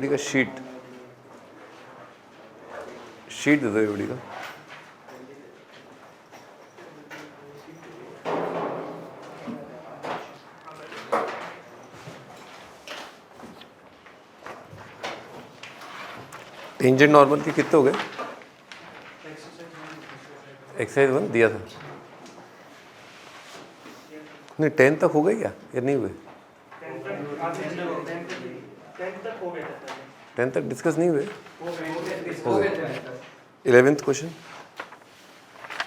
ABD का sheet दे दो ABD का। टेंजेंट नॉर्मल के कितने हो गए? एक्सरसाइज 1 दिया था नहीं, 10 तक हो गए क्या या नहीं हुए? 10 तक डिस्कस नहीं हुए? हो गए। 11th question,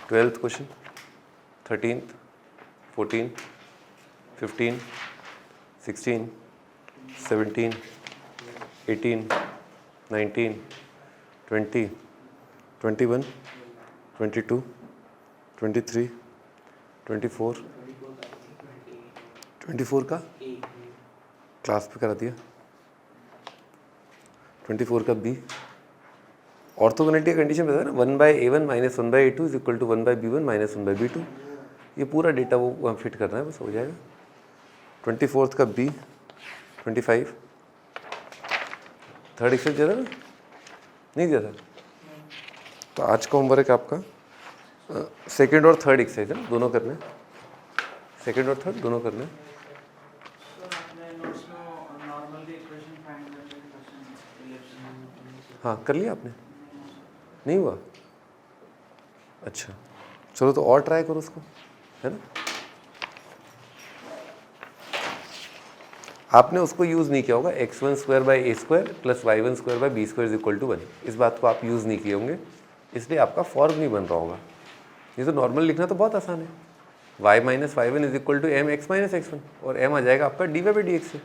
12th question, 13th, 14th, 15, 16, 17, 18, 19, 20, 21, 22, 23, 24, 24 का क्लास पे करा दिया, 24 का बी। ऑर्थोगोनलिटी का कंडीशन बताया ना, 1/a1 minus 1/a2 is equal to 1/b1 minus 1/b2। ये पूरा डेटा वो वहाँ फिट करना है, बस हो जाएगा। 24th का बी, 25। थर्ड एक्सरसाइज दिया था ना? नहीं दिया था? तो आज का होमवर्क आपका सेकेंड और थर्ड एक्सरसाइज है, दोनों करने। सेकेंड और थर्ड दोनों करने। हाँ कर लिया आपने? नहीं हुआ? अच्छा चलो, तो और ट्राई करो उसको, है ना। आपने उसको यूज़ नहीं किया होगा, x1² plus y1² b² is equal to 1। इस बात को आप यूज़ नहीं किए होंगे, इसलिए आपका फॉर्म नहीं बन रहा होगा। ये तो नॉर्मल लिखना तो बहुत आसान है, y minus y1 is equal to M X minus x1, और m आ जाएगा आपका dy/dx से।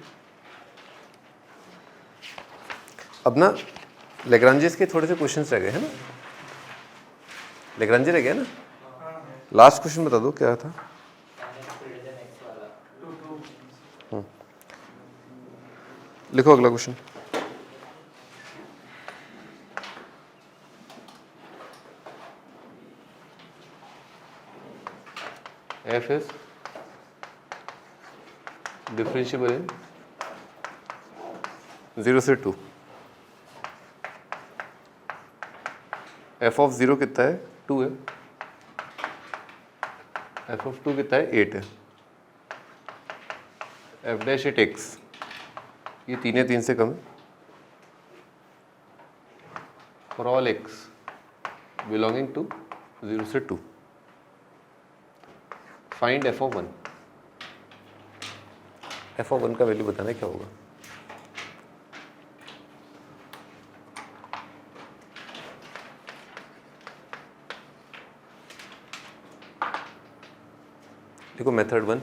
अब ना लेग्रांजेस के थोड़े से क्वेश्चंस रह गए हैं ना, लेग्रांजे रह गया ना। लास्ट क्वेश्चन बता दो क्या था? लिखो अगला क्वेश्चन। f is डिफरेंशिएबल इन 0 से 2। f ऑफ 0 कितना है? 2 है। f ऑफ 2 कितना है? 8 है। f डैश एट x, ये 3 है, 3 से कम है। For all x belonging to 0 से 2 find f of 1। f of 1 का वैल्यू बताना है क्या होगा? देखो मेथड 1,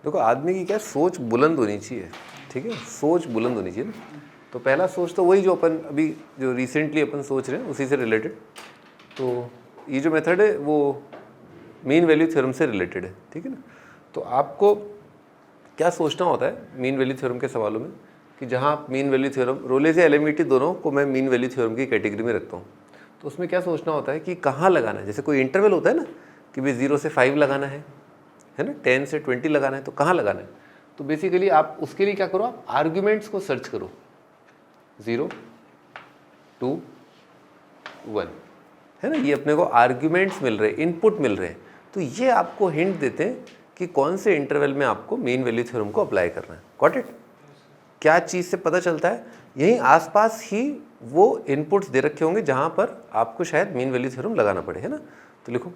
देखो आदमी की क्या सोच बुलंद होनी चाहिए, ठीक है, सोच बुलंद होनी चाहिए ना। तो पहला सोच तो वही जो अपन अभी जो रिसेंटली अपन सोच रहे हैं उसी से रिलेटेड। तो ये जो मेथड है वो मीन वैल्यू थ्योरम से रिलेटेड है, ठीक है ना। तो आपको क्या सोचना होता है मीन वैल्यू थ्योरम के सवालों में, कि जहाँ आप मीन वैल्यू थ्योरम, रोलेस या एलएमईटी दोनों को मैं मीन वैल्यू थ्योरम की कैटेगरी में रखता हूँ। तो उसमें क्या सोचना होता है कि कहाँ लगाना है। जैसे कोई इंटरवल होता है ना कि भाई 0 से 5 लगाना है ना, 10 से 20 लगाना है, तो कहाँ लगाना है? तो बेसिकली आप उसके लिए क्या करो, आप आर्ग्यूमेंट्स को सर्च करो, 0, 2, 1, है ना। ये अपने को आर्ग्यूमेंट्स मिल रहे हैं, इनपुट मिल रहे हैं, तो ये आपको हिंट देते हैं कि कौन से इंटरवल में आपको मीन वैल्यू थ्योरम को अप्लाई करना है। Got it? क्या चीज़ से पता चलता है? यहीं आसपास ही वो इनपुट्स दे रखे होंगे जहाँ पर आपको शायद मीन वैल्यू थ्योरम लगाना पड़े, है ना। तो लिखो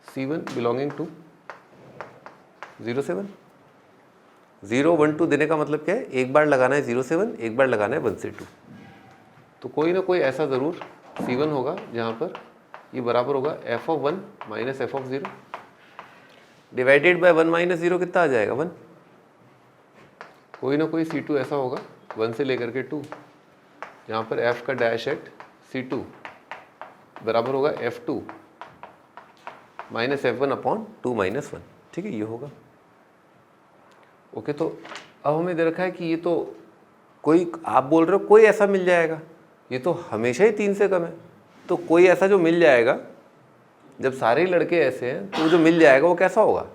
C1 बिलोंगिंग टू 0 से 1। 0, 1, 2 देने का मतलब क्या है? एक बार लगाना है 0 से 1, एक बार लगाना है 1 से 2। तो कोई ना कोई ऐसा ज़रूर C1 होगा जहाँ पर ये बराबर होगा f of 1 minus f of 0 divided by 1 minus 0 कितना आ जाएगा? 1। कोई ना कोई C2 ऐसा होगा 1 से लेकर के 2 जहाँ पर f का डैश एट C2 बराबर होगा f2 minus f1 upon 2 minus 1, ठीक है, ये होगा। ओके, तो अब हमें दे रखा है कि ये तो कोई, आप बोल रहे हो कोई ऐसा मिल जाएगा, ये तो हमेशा ही 3 से कम है, तो कोई ऐसा जो मिल जाएगा जब सारे लड़के ऐसे हैं तो जो मिल जाएगा वो कैसा होगा,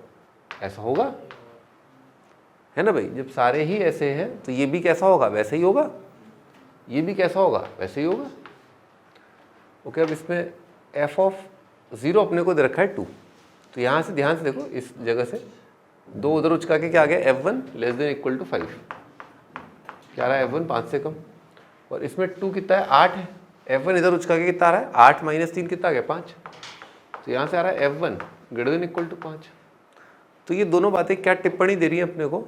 ऐसा होगा, है ना भाई। जब सारे ही ऐसे हैं तो ये भी कैसा होगा, वैसे ही होगा, ये भी कैसा होगा, वैसे ही होगा। ओके, अब इसमें f(0) अपने को दे रखा है 2, तो यहाँ से ध्यान से देखो, इस जगह से 2 उधर उचका के क्या आ गया, f1 < 5। क्या रहा है, f1 5 से कम, और इसमें 2 कितना है, 8 है। f1 इधर उचका के कितना आ रहा है, 8 - 3 कितना आ गया, 5। तो यहाँ से आ रहा है f1 < 5। तो ये दोनों बातें क्या टिप्पणी दे रही हैं अपने को,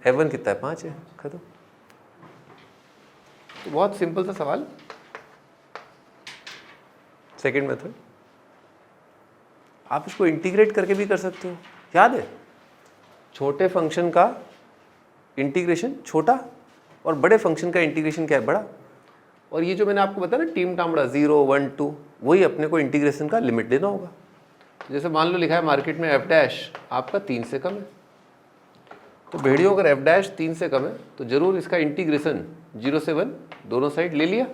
f1 कितना है, 5 है, खत्म। तो बहुत सिंपल सा सवाल। सेकेंड मेथड, आप इसको इंटीग्रेट करके भी कर सकते हो। याद है, छोटे फंक्शन का इंटीग्रेशन छोटा और बड़े फंक्शन का इंटीग्रेशन क्या है, बड़ा। और ये जो मैंने आपको बताया ना टीम टामड़ा 0, 1, 2, वही अपने को इंटीग्रेशन का लिमिट देना होगा। जैसे मान लो लिखा है मार्केट में f' आपका 3 से कम है, तो भेड़ियों अगर f' 3 से कम है तो जरूर इसका इंटीग्रेशन 0 से 1 दोनों साइड ले लिया,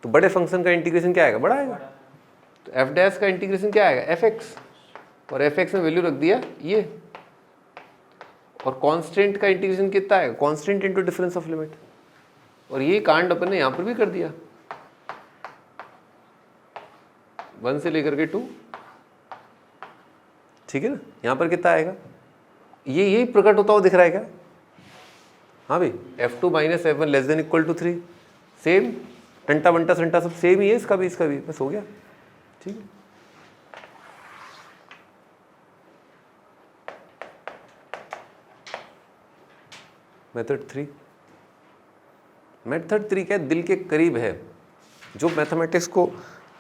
तो बड़े फंक्शन का इंटीग्रेशन क्या आएगा, बड़ा आएगा। तो f' का इंटीग्रेशन क्या आएगा, fx, और fx में वैल्यू रख दिया ये, और कांस्टेंट का इंटीग्रेशन कितना आएगा, constant into difference of limit. और ये कांड अपन ने यहाँ पर भी कर दिया, 1 से लेकर के 2, ठीक है ना। यहाँ पर कितना आएगा, ये यही प्रकट होता हुआ दिख रहा है क्या, हाँ भाई, f2 - f1 < 3, सेम, टंटा बंटा संटा सब सेम ही है, इसका भी बस हो गया, ठीक है। मेथड 3 क्या दिल के करीब है, जो मैथमेटिक्स को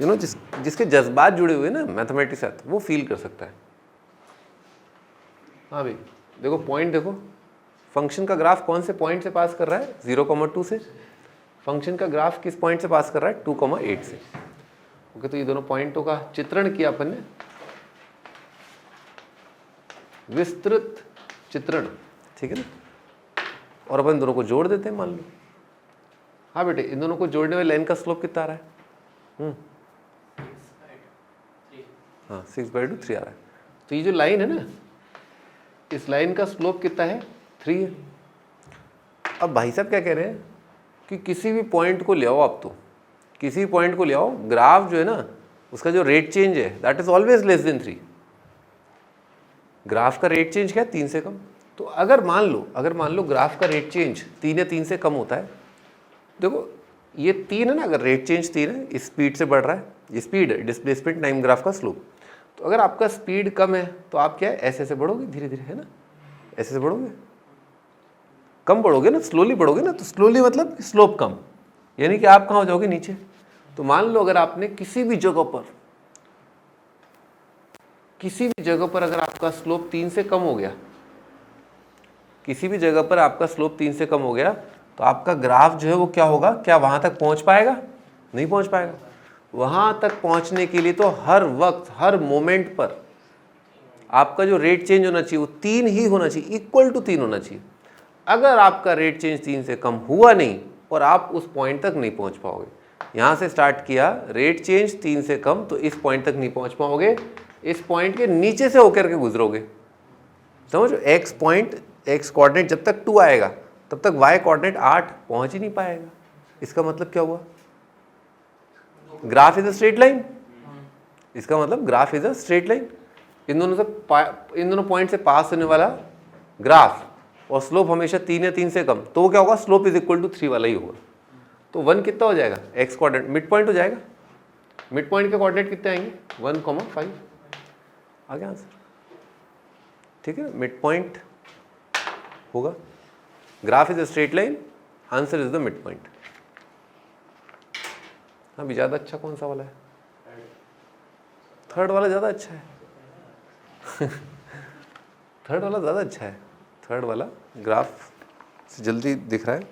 जिसके जज्बात जुड़े हुए ना मैथमेटिक्स साथ, वो फील कर सकता है। हाँ भाई देखो, पॉइंट देखो, फंक्शन का ग्राफ कौन से पॉइंट से पास कर रहा है, 0,2 से। फंक्शन का ग्राफ किस पॉइंट से पास कर रहा है, 2,8 से। ओके, तो ये दोनों पॉइंटों का चित्रण किया अपन ने, विस्तृत चित्रण, ठीक है ना। और अपन दोनों को जोड़ देते हैं, मान लो। हाँ बेटे, इन दोनों को जोड़ने वाली लाइन का स्लोप कितना आ रहा है, हाँ 6/2 3 आ रहा है। तो ये जो लाइन है ना, इस लाइन का स्लोप कितना है, 3 है। अब भाई साहब क्या कह रहे हैं कि किसी भी पॉइंट को ले आओ, आप तो किसी भी पॉइंट को ले आओ, ग्राफ जो है ना उसका जो रेट चेंज है that is always less than 3। Graph का रेट चेंज क्या है, 3 से कम। तो अगर मान लो ग्राफ का रेट चेंज 3 या 3 से कम होता है, देखो ये 3 है ना, अगर रेट चेंज 3 है, इस स्पीड से बढ़ रहा है, ये स्पीड है, डिस्प्लेसमेंट टाइम ग्राफ का स्लोप। तो अगर आपका स्पीड कम है तो आप क्या है, ऐसे ऐसे बढ़ोगे धीरे धीरे, है ना, ऐसे से बढ़ोगे, कम बढ़ोगे ना, स्लोली बढ़ोगे ना। तो स्लोली मतलब स्लोप कम, यानी कि आप कहाँ हो जाओगे, नीचे। तो मान लो अगर आपने किसी भी जगह पर अगर आपका स्लोप 3 से कम हो गया, किसी भी जगह पर आपका स्लोप 3 से कम हो गया, तो आपका ग्राफ जो है वो क्या होगा, क्या वहां तक पहुंच पाएगा, नहीं पहुंच पाएगा। वहां तक पहुंचने के लिए तो हर वक्त, हर मोमेंट पर आपका जो रेट चेंज होना चाहिए वो 3 ही होना चाहिए, इक्वल टू 3 होना चाहिए। अगर आपका रेट चेंज 3 से कम हुआ नहीं और आप उस पॉइंट तक नहीं पहुंच पाओगे, यहाँ से स्टार्ट किया, रेट चेंज 3 से कम, तो इस पॉइंट तक नहीं पहुंच पाओगे, इस पॉइंट के नीचे से होकर के गुजरोगे। समझो, एक्स पॉइंट, एक्स कोऑर्डिनेट जब तक 2 आएगा तब तक वाई कोऑर्डिनेट 8 पहुंच ही नहीं पाएगा। इसका मतलब क्या हुआ, graph is a straight line. इसका मतलब graph is a straight line. इन दोनों पॉइंट से पास होने वाला ग्राफ और स्लोप हमेशा 3 या 3 से कम, तो वो क्या होगा, स्लोप इज इक्वल टू 3 वाला ही होगा। तो 1 कितना हो जाएगा, एक्स कोऑर्डिनेट मिड पॉइंट हो जाएगा। मिड पॉइंट के कोऑर्डिनेट कितने आएंगे, 1,5 आ गया आंसर, ठीक है। मिड पॉइंट होगा, graph is a straight line, answer is the mid point. हाँ भी, ज़्यादा अच्छा कौन सा वाला है, थर्ड वाला ज़्यादा अच्छा है थर्ड वाला ज़्यादा अच्छा है, थर्ड वाला ग्राफ से जल्दी दिख रहा है।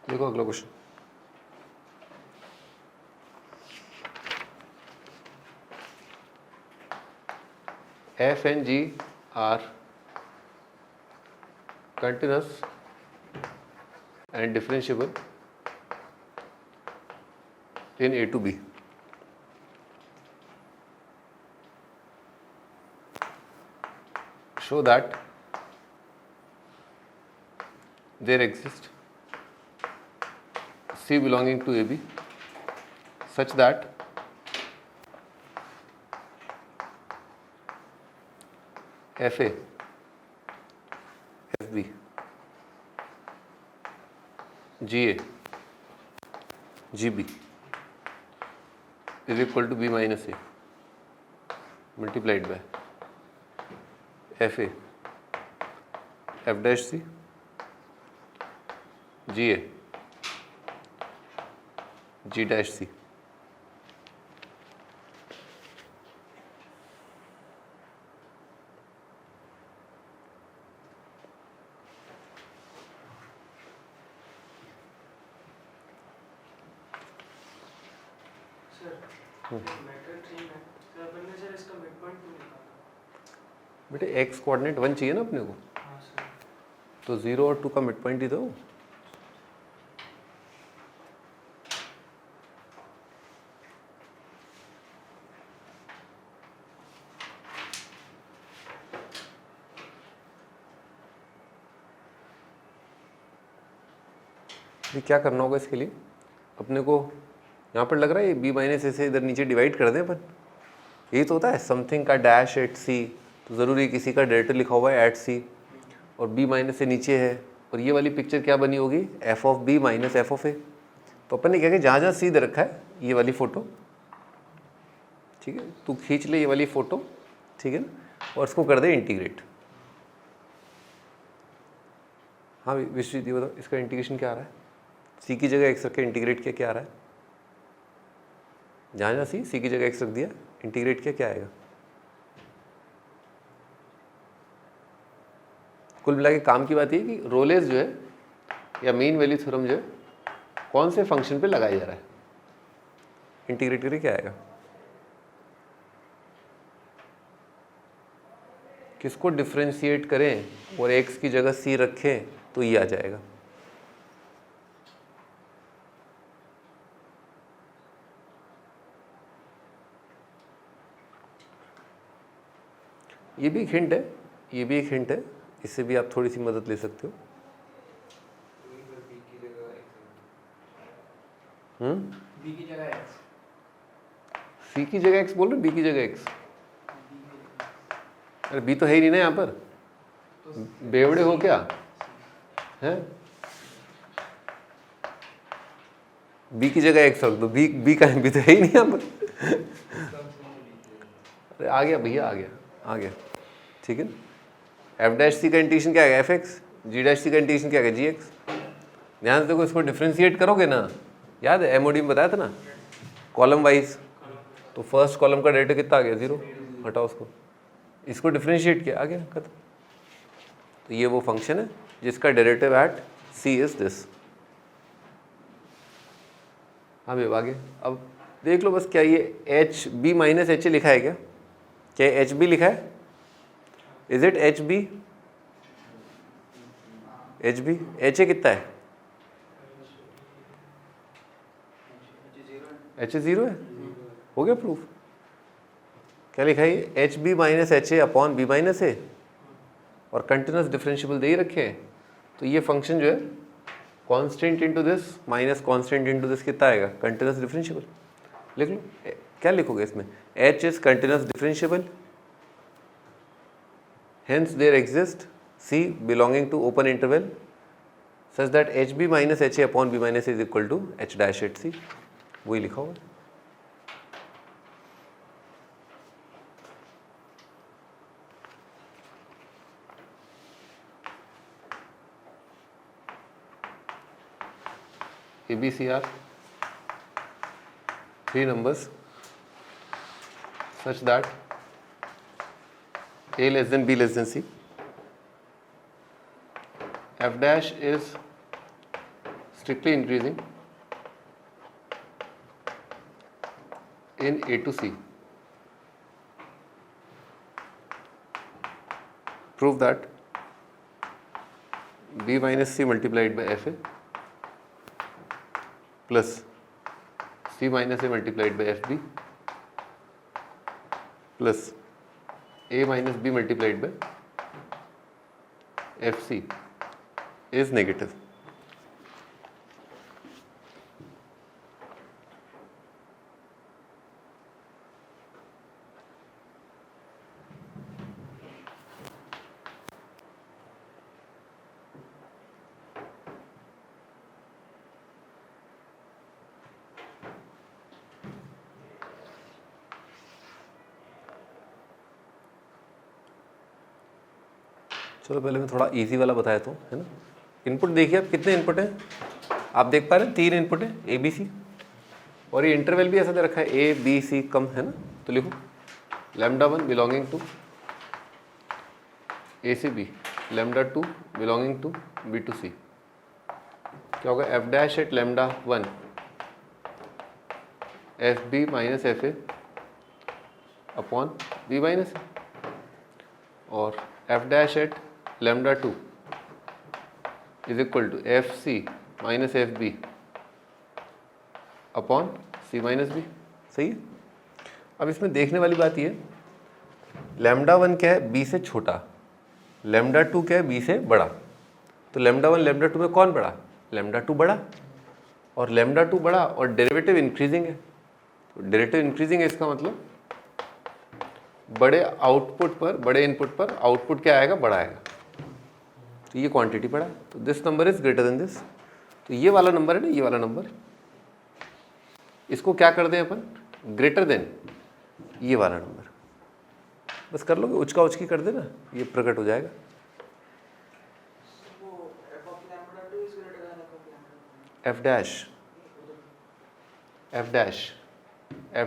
देखो अगला question, f and g are continuous and differentiable in A to B. Show that there exists C belonging to AB such that FA, FB, GA, GB is equal to B minus A multiplied by FA, F dash C, GA, G dash C. बेटे x coordinate 1 चाहिए ना अपने को, तो 0 और 2 का mid point ही दो। क्या करना होगा इसके लिए अपने को, यहाँ पर लग रहा है ये b माइनस ए से इधर नीचे डिवाइड कर दें अपन, यही तो होता है समथिंग का डैश एट सी, तो ज़रूरी किसी का डेरिवेटिव लिखा हुआ है एट सी और b माइनस ए नीचे है, और ये वाली पिक्चर क्या बनी होगी f of b minus f of a. तो अपन ने क्या किया, जहाँ जहाँ सी दे रखा है ये वाली फ़ोटो, ठीक है, तू खींच ले ये वाली फ़ोटो, ठीक है ना, और इसको कर दे इंटीग्रेट। हाँ विश्वजीत ये बताओ इसका इंटीग्रेशन क्या आ रहा है, सी की जगह एक्स रख के इंटीग्रेट किया क्या आ रहा है, जहाँ जहाँ सी की जगह एक्स रख दिया इंटीग्रेट किया क्या आएगा। कुल मिला के काम की बात ये कि रोलेस जो है या मीन वैल्यू थ्योरम जो है कौन से फंक्शन पे लगाया जा रहा है, इंटीग्रेट करके क्या आएगा, किसको डिफरेंशिएट करें और एक्स की जगह सी रखें तो ये आ जाएगा। ये भी एक हिंट है, ये भी एक हिंट है, इससे भी आप थोड़ी सी मदद ले सकते हो। बी की जगह एक्स, सी की जगह एक्स बोल रहे, बी की जगह एक्स, अरे बी तो है ही नहीं ना यहाँ पर, बेवड़े हो क्या हैं, बी की जगह एक्स रख दो, बी का बी तो है ही नहीं यहाँ पर। अरे आ गया भैया, आ गया ठीक है ना। एफ डैश सी का इंटीग्रेशन क्या है एफ एक्स, जी डैश सी का इंटीग्रेशन क्या है जी एक्स। ध्यान से देखो, इसको डिफ्रेंशिएट करोगे ना, याद है एमओडी में बताया था ना कॉलम वाइज, तो फर्स्ट कॉलम का डेरिवेटिव कितना आ गया 0, हटाओ उसको, इसको डिफ्रेंशिएट किया आ गया खत्म। तो ये वो फंक्शन है जिसका derivative at C is this. हाँ भैया आगे अब देख लो बस, क्या ये H B minus H A लिखा है क्या एच बी लिखा है, is it H B, H A कितना है, एच ए 0 है, हो गया प्रूफ। क्या लिखा है h B minus H a upon b minus a, और कंटिन्यूस डिफरेंशिएबल दे ही रखे हैं, तो ये फंक्शन जो है constant into this minus constant into this कितना आएगा कंटिन्यूस डिफरेंशिएबल। लिख लो क्या लिखोगे इसमें, H is continuous differentiable, hence there exists C belonging to open interval such that HB minus HA upon B minus A is equal to H dash at C, वही लिखा होगा। ABC are 3 numbers such that A less than B less than C, F dash is strictly increasing in A to C. Prove that B minus C multiplied by F A plus C minus A multiplied by F B plus A minus B multiplied by F C is negative. चलो पहले मैं थोड़ा easy वाला बताया तो है ना। Input देखिए आप कितने इनपुट हैं, आप देख पा रहे हैं 3 इनपुट है ए बी सी, और ये इंटरवल भी ऐसा दे रखा है ए बी सी कम है ना। तो लिखो lambda 1 belonging to a c b, lambda 2 belonging to b to c. क्या होगा f dash at lambda 1 f B minus F a upon b minus a, और f dash at lambda 2 is equal to f c minus F b upon c minus b. सही है। अब इसमें देखने वाली बात ये, लैम्डा 1 क्या है, बी से छोटा, लैम्डा 2 क्या है, बी से बड़ा। तो लैम्डा 1 लैम्डा 2 में कौन बड़ा, लैम्डा 2 बड़ा, और लैम्डा 2 बड़ा और डेरिवेटिव इंक्रीजिंग है। तो डेरिवेटिव इंक्रीजिंग है, इसका मतलब बड़े आउटपुट पर, बड़े इनपुट पर आउटपुट क्या आएगा, बड़ा आएगा। तो ये क्वांटिटी बड़ा है, तो this number is greater than this. तो ये वाला नंबर है ना, ये वाला नंबर, इसको क्या कर दें अपन, ग्रेटर देन ये वाला नंबर। बस कर लोगे, उचका उचकी कर देना, ये प्रकट हो जाएगा। F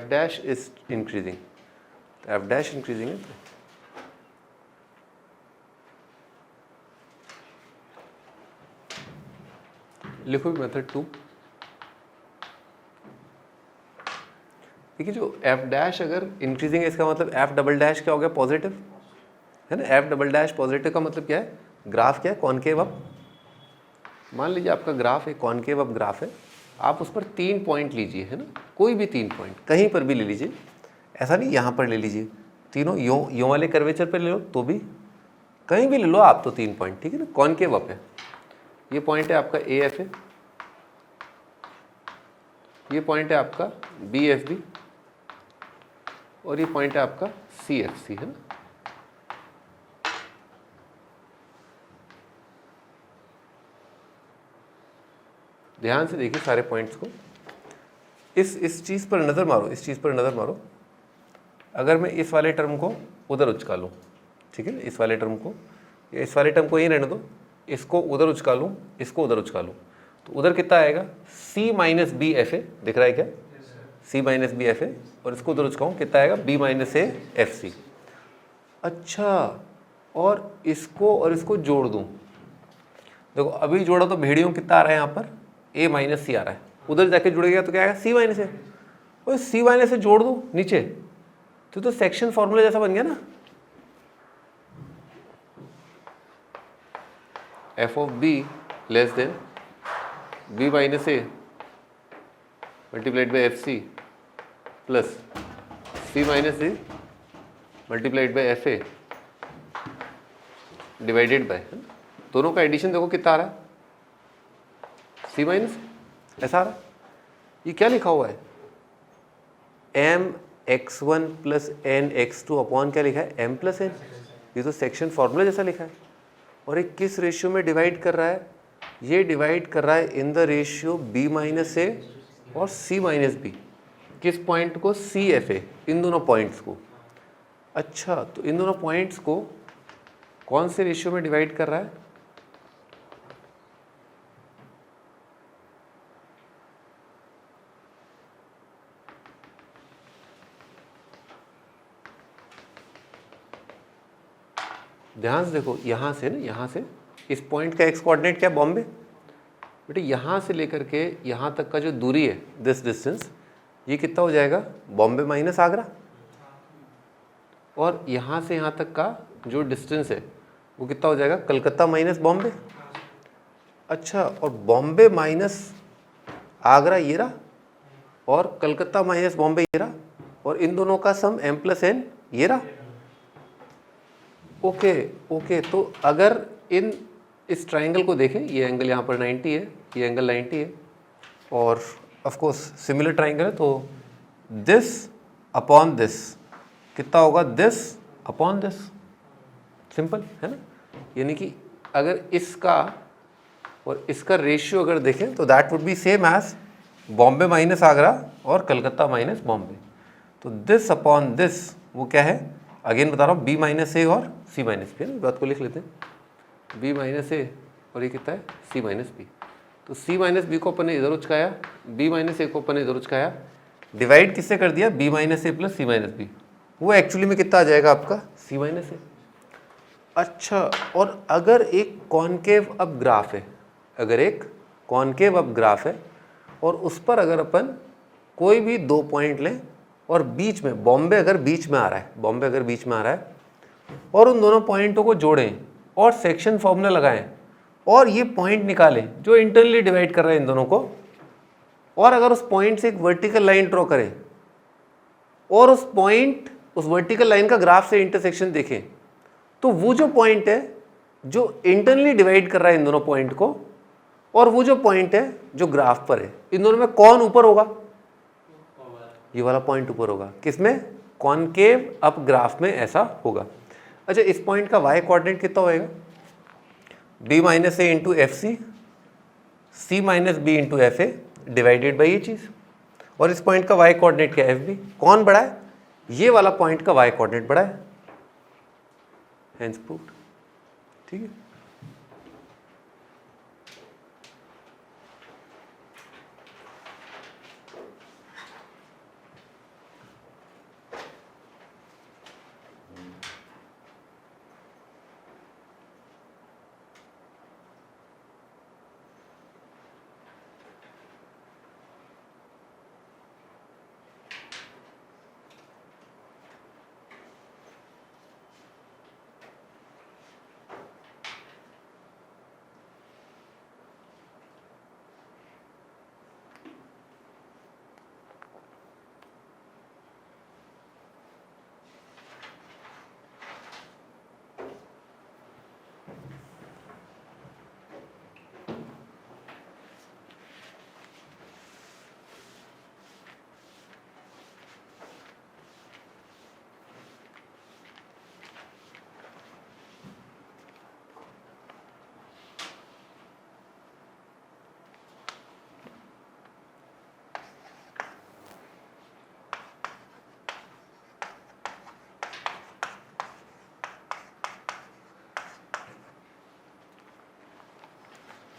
dash is increasing, F dash increasing है। तो लिखो मेथड 2। देखिए जो एफ डैश अगर इंक्रीजिंग है, इसका मतलब एफ डबल डैश क्या हो गया, पॉजिटिव है ना। एफ डबल डैश पॉजिटिव का मतलब क्या है, ग्राफ क्या है, कॉनकेव अप। मान लीजिए आपका ग्राफ एक कॉनकेव अप ग्राफ है, आप उस पर 3 पॉइंट लीजिए है ना, कोई भी 3 पॉइंट कहीं पर भी ले लीजिए, ऐसा नहीं यहाँ पर ले लीजिए, तीनों यो वाले कर्वेचर पर ले लो तो भी, कहीं भी ले लो आप, तो 3 पॉइंट, ठीक है ना, कॉनकेव अप है। ये पॉइंट है आपका ए एफ ए, ये पॉइंट है आपका बी एफ बी, और ये पॉइंट है आपका सी एफ सी है ना। ध्यान से देखिए सारे पॉइंट्स को, इस चीज़ पर नज़र मारो, इस चीज़ पर नज़र मारो। अगर मैं इस वाले टर्म को उधर उचका लूँ, ठीक है ना, इस वाले टर्म को, या इस वाले टर्म को यहीं रहने दो, इसको उधर उचका लूँ, इसको उधर उचका लूँ, तो उधर कितना आएगा, C minus B F A, दिख रहा है क्या, C minus B F A, और इसको उधर उचकाऊँ कितना आएगा, B minus A F C. अच्छा, और इसको जोड़ दूँ, देखो अभी जोड़ा तो भेड़ियों कितना आ रहा है यहाँ पर, ए माइनस सी आ रहा है, उधर जाके जुड़ेगा तो क्या आएगा, सी माइनस ए, और सी माइनस से जोड़ दूँ नीचे, तो सेक्शन फॉर्मूला जैसा बन गया ना, F of B less than B minus A multiplied by F C plus C minus A multiplied by F A divided by, दोनों का एडिशन देखो कितना आ रहा है, सी माइनस ऐसा आ रहा है। ये क्या लिखा हुआ है, M x1 plus N x2 upon क्या लिखा है, m प्लस एन। ये तो सेक्शन फॉर्मूला जैसा लिखा है। और ये किस रेशियो में डिवाइड कर रहा है, ये डिवाइड कर रहा है in the ratio b minus a और c माइनस बी। किस पॉइंट को, सी एफ ए, इन दोनों पॉइंट्स को। अच्छा, तो इन दोनों पॉइंट्स को कौन से रेशियो में डिवाइड कर रहा है, ध्यान से देखो, यहाँ से ना, यहाँ से इस पॉइंट का एक्स कोऑर्डिनेट क्या है, बॉम्बे। बेटे यहाँ से लेकर के यहाँ तक का जो दूरी है, दिस डिस्टेंस, ये कितना हो जाएगा, बॉम्बे माइनस आगरा। और यहाँ से यहाँ तक का जो डिस्टेंस है वो कितना हो जाएगा, कलकत्ता माइनस बॉम्बे। अच्छा, और बॉम्बे माइनस आगरा ये रहा, और कलकत्ता माइनस बॉम्बे ये रहा, और इन दोनों का सम m प्लस n ये रहा। ओके ओके, तो अगर इस ट्राइंगल को देखें, ये एंगल यहाँ पर 90 है, ये एंगल 90 है, और ऑफ कोर्स सिमिलर ट्राइंगल है, तो दिस अपॉन दिस कितना होगा, दिस अपॉन दिस, सिंपल है ना। यानी कि अगर इसका और इसका रेशियो अगर देखें तो that would be same as Bombay minus Agra और कलकत्ता माइनस बॉम्बे। तो दिस अपॉन दिस वो क्या है, अगेन बता रहा हूँ, बी माइनस ए और सी माइनस बी, बात को लिख लेते हैं, बी माइनस ए और ये कितना है, सी माइनस बी। तो सी माइनस बी को अपन ने इधर उचकाया, बी माइनस ए को अपन ने इधर उचकाया, डिवाइड किससे कर दिया, बी माइनस ए प्लस सी माइनस बी, वो एक्चुअली में कितना आ जाएगा आपका, सी माइनस ए। अच्छा, और अगर एक कॉनकेव अब ग्राफ है, अगर एक कॉनकेव अब ग्राफ है और उस पर अगर अपन कोई भी दो पॉइंट लें और बीच में बॉम्बे अगर बीच में आ रहा है, बॉम्बे अगर बीच में आ रहा है, और उन दोनों पॉइंटों को जोड़ें और सेक्शन फॉर्मूला लगाएं और ये पॉइंट निकालें जो इंटरनली डिवाइड कर रहे हैं इन दोनों को, और अगर उस पॉइंट से एक वर्टिकल लाइन ड्रॉ करें और उस पॉइंट उस वर्टिकल लाइन का ग्राफ से इंटरसेक्शन देखें, तो वो जो पॉइंट है जो इंटरनली डिवाइड कर रहा है इन दोनों पॉइंट को, और वो जो पॉइंट है जो ग्राफ पर है, इन दोनों में कौन ऊपर होगा, ये वाला पॉइंट ऊपर होगा। किसमें, कॉनकेव अप ग्राफ में ऐसा होगा। अच्छा, इस पॉइंट का वाई कोऑर्डिनेट कितना होएगा, B minus A into F C, C minus B into F A divided by ये चीज़, और इस पॉइंट का वाई कोऑर्डिनेट क्या है, एफ बी। कौन बड़ा है, ये वाला पॉइंट का वाई कोऑर्डिनेट बड़ा है, हेंस प्रूव्ड। ठीक है,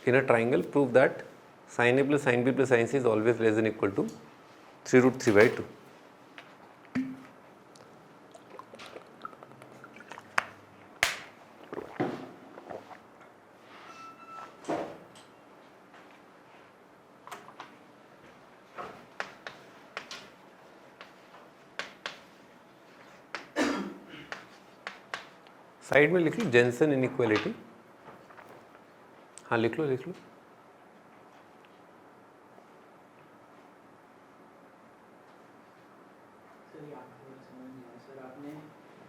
in a triangle prove that sin a plus sin b plus sin c is always less than equal to 3 root 3 by 2. Side में लिख लो जेंसन इनइक्वालिटी, हाँ लिख लो लिख लो। सर आपने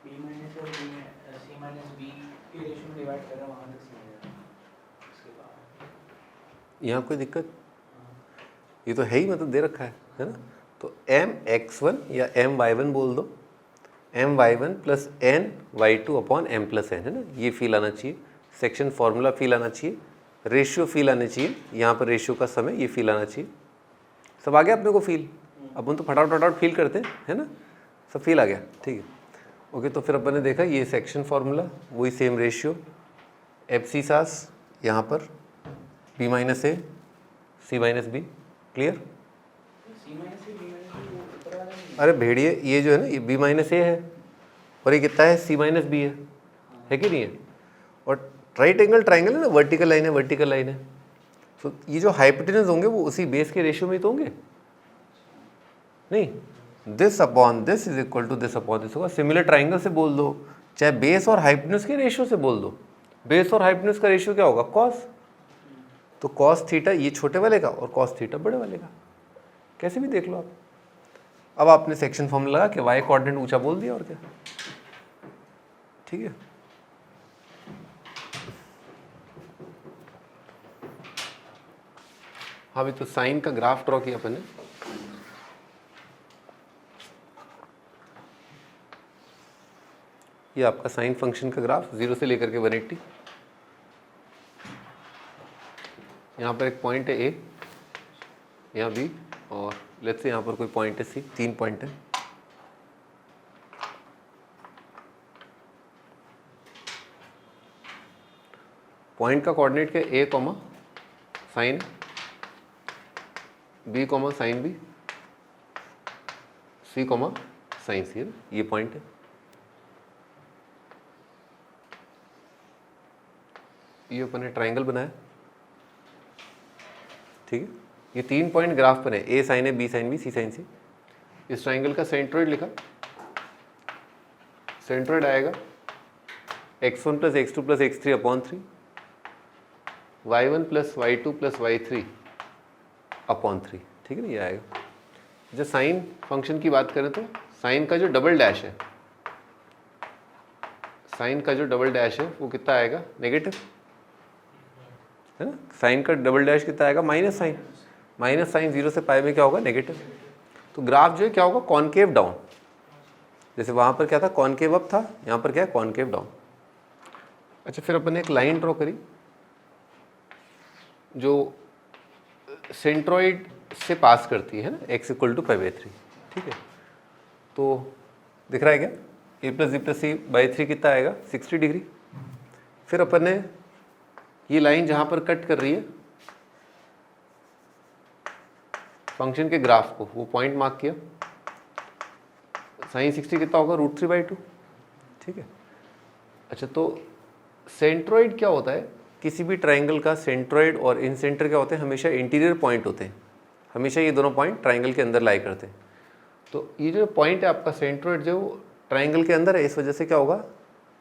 b माइनस और c माइनस b के रेशियो में divide कर रहा हूँ, वहाँ तक समझ रहा हूँ। उसके बाद यहाँ कोई दिक्कत, ये तो है ही, मतलब दे रखा है ना। तो m(x1) या m(y1) बोल दो, m(y1) plus n(y2) upon m plus n, है ना। ये फील आना चाहिए, सेक्शन फार्मूला फील आना चाहिए, रेशियो फील आने चाहिए, यहाँ पर रेशियो का समय ये फील आना चाहिए। सब आ गया अपने को फील, अपन तो फटाफट फील करते हैं, है ना, सब फील आ गया, ठीक है ओके। तो फिर अपन ने देखा ये सेक्शन फार्मूला, वही सेम रेशियो, एफ सी सास यहाँ पर b minus a c minus b, clear. c minus से b माइनस b वो ऊपर वाला नहीं अरे भेड़िए, ये जो है ना ये बी माइनस ए है और ये कितना है, सी माइनस बी है कि नहीं है। और राइट एंगल ट्राइंगल है ना, वर्टिकल लाइन है, वर्टिकल लाइन है, तो ये जो हाइपोटेनस होंगे वो उसी बेस के रेशियो में ही तो होंगे, नहीं this upon this is equal to this upon this होगा। सिमिलर ट्राइंगल से बोल दो, चाहे बेस और हाइपोटेनस के रेशियो से बोल दो, बेस और हाइपोटेनस का रेशियो क्या होगा, कॉस, तो कॉस थीटा ये छोटे वाले का और कॉस थीटा बड़े वाले का, कैसे भी देख लो आप। अब आपने सेक्शन फॉर्मूला लगा के वाई कोऑर्डिनेट ऊंचा बोल दिया और क्या, ठीक है। हाँ भाई, तो साइन का ग्राफ ड्रॉ किया अपन ने। ये आपका साइन फंक्शन का ग्राफ 0 से लेकर के 180। यहाँ पर एक पॉइंट है ए, यहाँ बी, और लेट्स से यहाँ पर कोई पॉइंट है सी, 3 पॉइंट है। पॉइंट का कोऑर्डिनेट क्या, a comma sine b comma sine b, c comma sine c, ये पॉइंट है। ये अपन ने ट्राइंगल बनाया, ठीक है। ये 3 पॉइंट ग्राफ पर है, ए साइन है, बी साइन बी, सी साइन सी। इस ट्राइंगल का सेंट्रोइड लिखा, सेंट्रोइड आएगा x1 plus x2 plus x3 upon 3, y1 plus y2 plus y3 upon 3, ठीक है ना, ये आएगा। जब साइन फंक्शन की बात करें तो साइन का जो डबल डैश है, साइन का जो डबल डैश है वो कितना आएगा, नेगेटिव, है ना। साइन का डबल डैश कितना आएगा, माइनस साइन, माइनस साइन 0 से पाई में क्या होगा, नेगेटिव। तो ग्राफ जो है क्या होगा, कॉनकेव डाउन। जैसे वहाँ पर क्या था, कॉनकेव अप था, यहाँ पर क्या है, कॉनकेव डाउन। अच्छा, फिर अपन ने एक लाइन ड्रॉ करी जो सेंट्रॉइड से पास करती है ना, x इक्वल टू π/3, ठीक है। तो दिख रहा है क्या, a plus b plus C by 3 कितना आएगा, 60 डिग्री। फिर अपन ने ये लाइन जहाँ पर कट कर रही है फंक्शन के ग्राफ को, वो पॉइंट मार्क किया, साइन 60 कितना होगा, √3/2, ठीक है। अच्छा, तो सेंट्रॉइड क्या होता है, किसी भी ट्राइंगल का सेंट्रॉइड और इन सेंटर क्या होते हैं, हमेशा इंटीरियर पॉइंट होते हैं, हमेशा ये दोनों पॉइंट ट्राइंगल के अंदर लाई करते हैं। तो ये जो पॉइंट है आपका सेंट्रॉइड जो ट्राइंगल के अंदर है, इस वजह से क्या होगा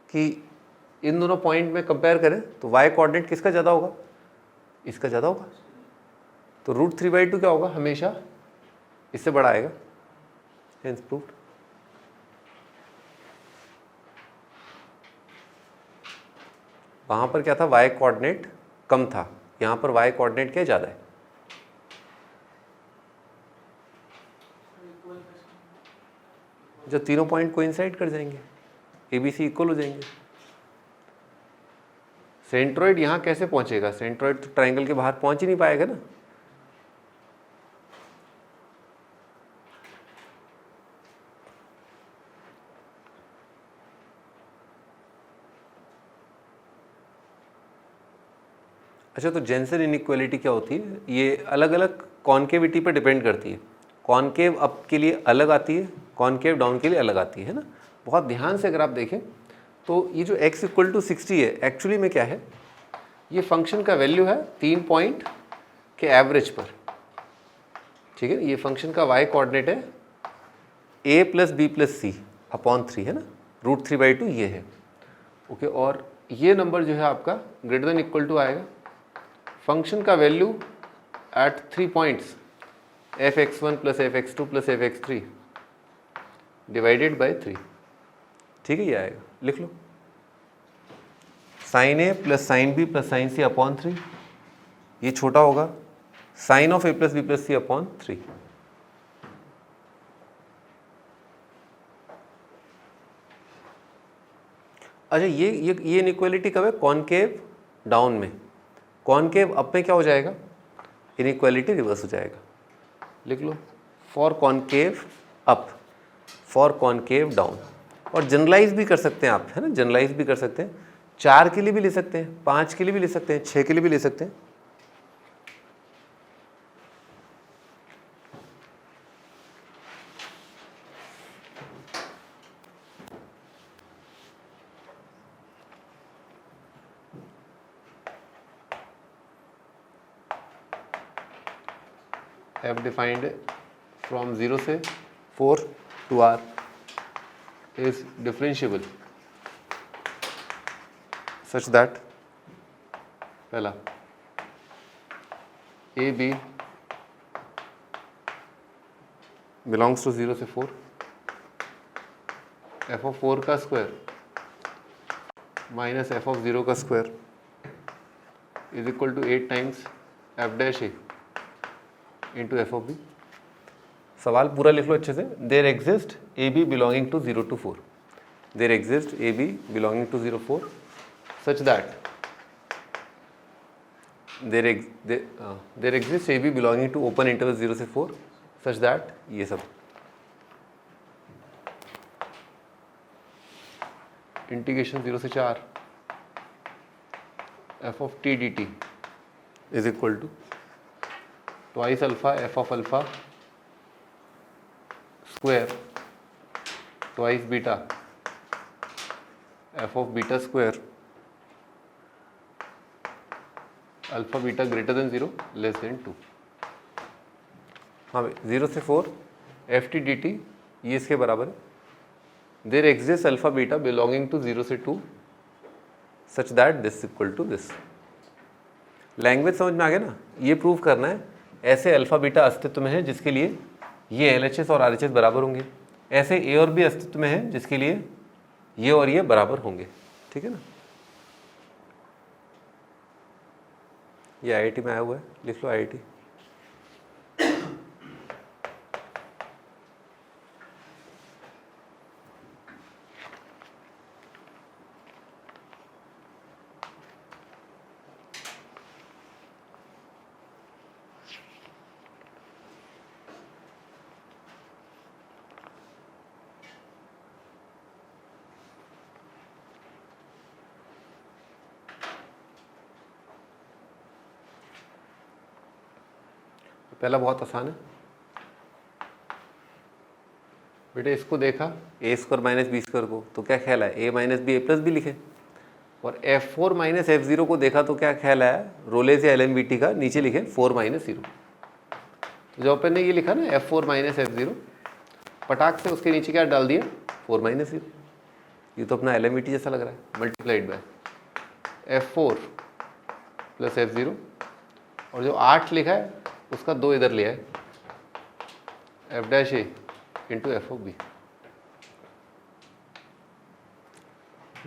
कि इन दोनों पॉइंट में कंपेयर करें तो वाई कोऑर्डिनेट किसका ज़्यादा होगा, इसका ज़्यादा होगा। तो √3/2 क्या होगा, हमेशा इससे बड़ा आएगा, हेंस प्रूव्ड। वहाँ पर क्या था, वाई कोऑर्डिनेट कम था, यहाँ पर वाई कोऑर्डिनेट क्या ज़्यादा है। जब तीनों पॉइंट कोइंसाइड कर जाएंगे, ए बी सी इक्वल हो जाएंगे। सेंट्रॉइड यहाँ कैसे पहुँचेगा, सेंट्रॉइड तो ट्राइंगल के बाहर पहुँच ही नहीं पाएगा ना। अच्छा, तो जेंसन इनइक्वालिटी क्या होती है, ये अलग अलग कॉन्केविटी पर डिपेंड करती है। कॉन्केव अप के लिए अलग आती है, कॉन्केव डाउन के लिए अलग आती है ना। बहुत ध्यान से अगर आप देखें तो ये जो x इक्वल टू 60 है, एक्चुअली में क्या है, ये फंक्शन का वैल्यू है 3 पॉइंट के एवरेज पर, ठीक है। ये फंक्शन का y कोऑर्डिनेट है a plus B plus C upon 3, है ना, √3/2 ये है, ओके। और ये नंबर जो है आपका ग्रेटर देन इक्वल टू आएगा फंक्शन का value at 3 points f(x1) plus f(x2) plus f(x3) divided by 3, ठीक है। ये आएगा, लिख लो, sine a plus sine b plus sine c upon 3, ये छोटा होगा sine of a plus b plus c upon 3। अच्छा, ये इनइक्वालिटी कब है, कॉनकेव डाउन में। कॉनकेव अप में क्या हो जाएगा, इनइक्वालिटी रिवर्स हो जाएगा, लिख लो, for concave up, for concave down. और जनरलाइज भी कर सकते हैं आप, है ना, जनरलाइज भी कर सकते हैं, 4 के लिए भी ले सकते हैं, 5 के लिए भी ले सकते हैं, 6 के लिए भी ले सकते हैं। f defined from 0 से 4 to r is differentiable such that, पहला ए बी बिलोंग्स टू 0 से 4, एफ ऑफ 4 का स्क्वायर माइनस एफ ऑफ 0 का square is equal to 8 times F dash A into F of B. सवाल पूरा लिख लो अच्छे से। There exist A B belonging to 0 to 4, there exist A B belonging to 0 4 such that there exist A B belonging to open interval 0 से 4 such that ये सब integration 0 से 4 F of T D T is equal to twice alpha F of alpha square twice beta F of beta square alpha beta greater than 0 less than 2। हाँ भाई 0 से 4 F T D T ये इसके बराबर है। There exist alpha beta belonging to 0 से 2 such that this equal to this. Language समझ में आ गया ना। ये प्रूव करना है ऐसे अल्फा बीटा अस्तित्व में है जिसके लिए ये LHS और RHS बराबर होंगे, ऐसे ए और बी अस्तित्व में है जिसके लिए ये और ये बराबर होंगे। ठीक है ना। ये IIT में आया हुआ है, लिख लो IIT। पहला बहुत आसान है बेटे। इसको देखा ए स्क्वायर माइनस बी स्क्वायर को, तो क्या ख्याल है ए माइनस बी ए प्लस बी लिखे। और F4 माइनस F0 को देखा तो क्या ख्याल है रोलेज या LMVT का, नीचे लिखे 4 माइनस 0। तो जब अपन ने ये लिखा ना F4 माइनस F0, पटाख से उसके नीचे क्या डाल दिया 4 माइनस 0। ये तो अपना LMVT जैसा लग रहा है, multiplied by F4 plus F0, और जो 8 लिखा है उसका 2 इधर लिया है F dash A into F of B.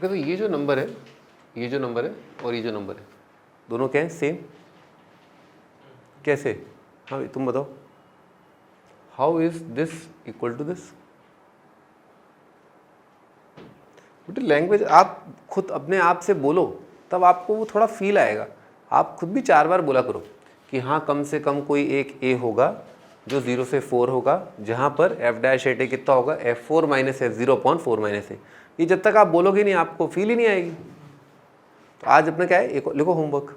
तो ये जो नंबर है, ये जो नंबर है और ये जो नंबर है, दोनों क्या है सेम। कैसे? हाँ तुम बताओ, how is this equal to this. बेटे लैंग्वेज आप खुद अपने आप से बोलो तब आपको वो थोड़ा फील आएगा। आप खुद भी 4 बार बोला करो कि हाँ कम से कम कोई एक ए होगा जो 0 से 4 होगा, जहाँ पर एफ डैश एट ए कितना होगा F4 minus F0 upon 4 minus ए। ये जब तक आप बोलोगे नहीं आपको फील ही नहीं आएगी। तो आज अपना क्या है, एक लिखो होमवर्क,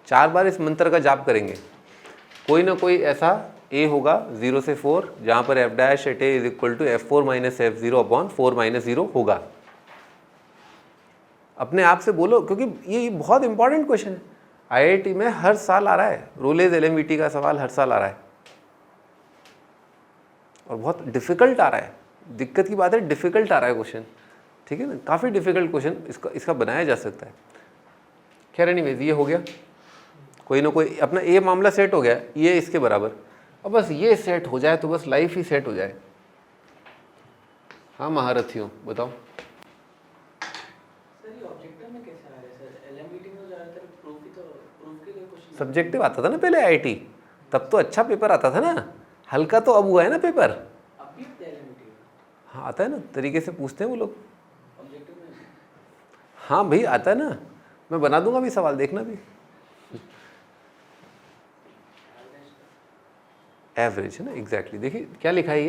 4 बार इस मंत्र का जाप करेंगे। कोई ना कोई ऐसा ए होगा 0 से 4 जहाँ पर F dash at A is equal to F4 minus F0 upon 4 minus 0 होगा। अपने आप से बोलो, क्योंकि ये बहुत इंपॉर्टेंट क्वेश्चन है। IIT में हर साल आ रहा है, रोलेज LMVT का सवाल हर साल आ रहा है और बहुत डिफ़िकल्ट आ रहा है। दिक्कत की बात है डिफ़िकल्ट आ रहा है क्वेश्चन। ठीक है ना, काफ़ी डिफ़िकल्ट क्वेश्चन इसका बनाया जा सकता है। खैर एनीवेज ये हो गया, कोई ना कोई अपना ये मामला सेट हो गया, ये इसके बराबर। अब बस ये सेट हो जाए तो बस लाइफ ही सेट हो जाए। हाँ महारथियों बताओ। सब्जेक्टिव आता था ना पहले IIT, तब तो अच्छा पेपर आता था ना, हल्का तो अब हुआ है ना पेपर। हाँ आता है ना, तरीके से पूछते हैं वो लोग। हाँ भाई आता है ना, मैं बना दूंगा भी सवाल, देखना भी। एवरेज है ना, एग्जैक्टली। देखिए क्या लिखा है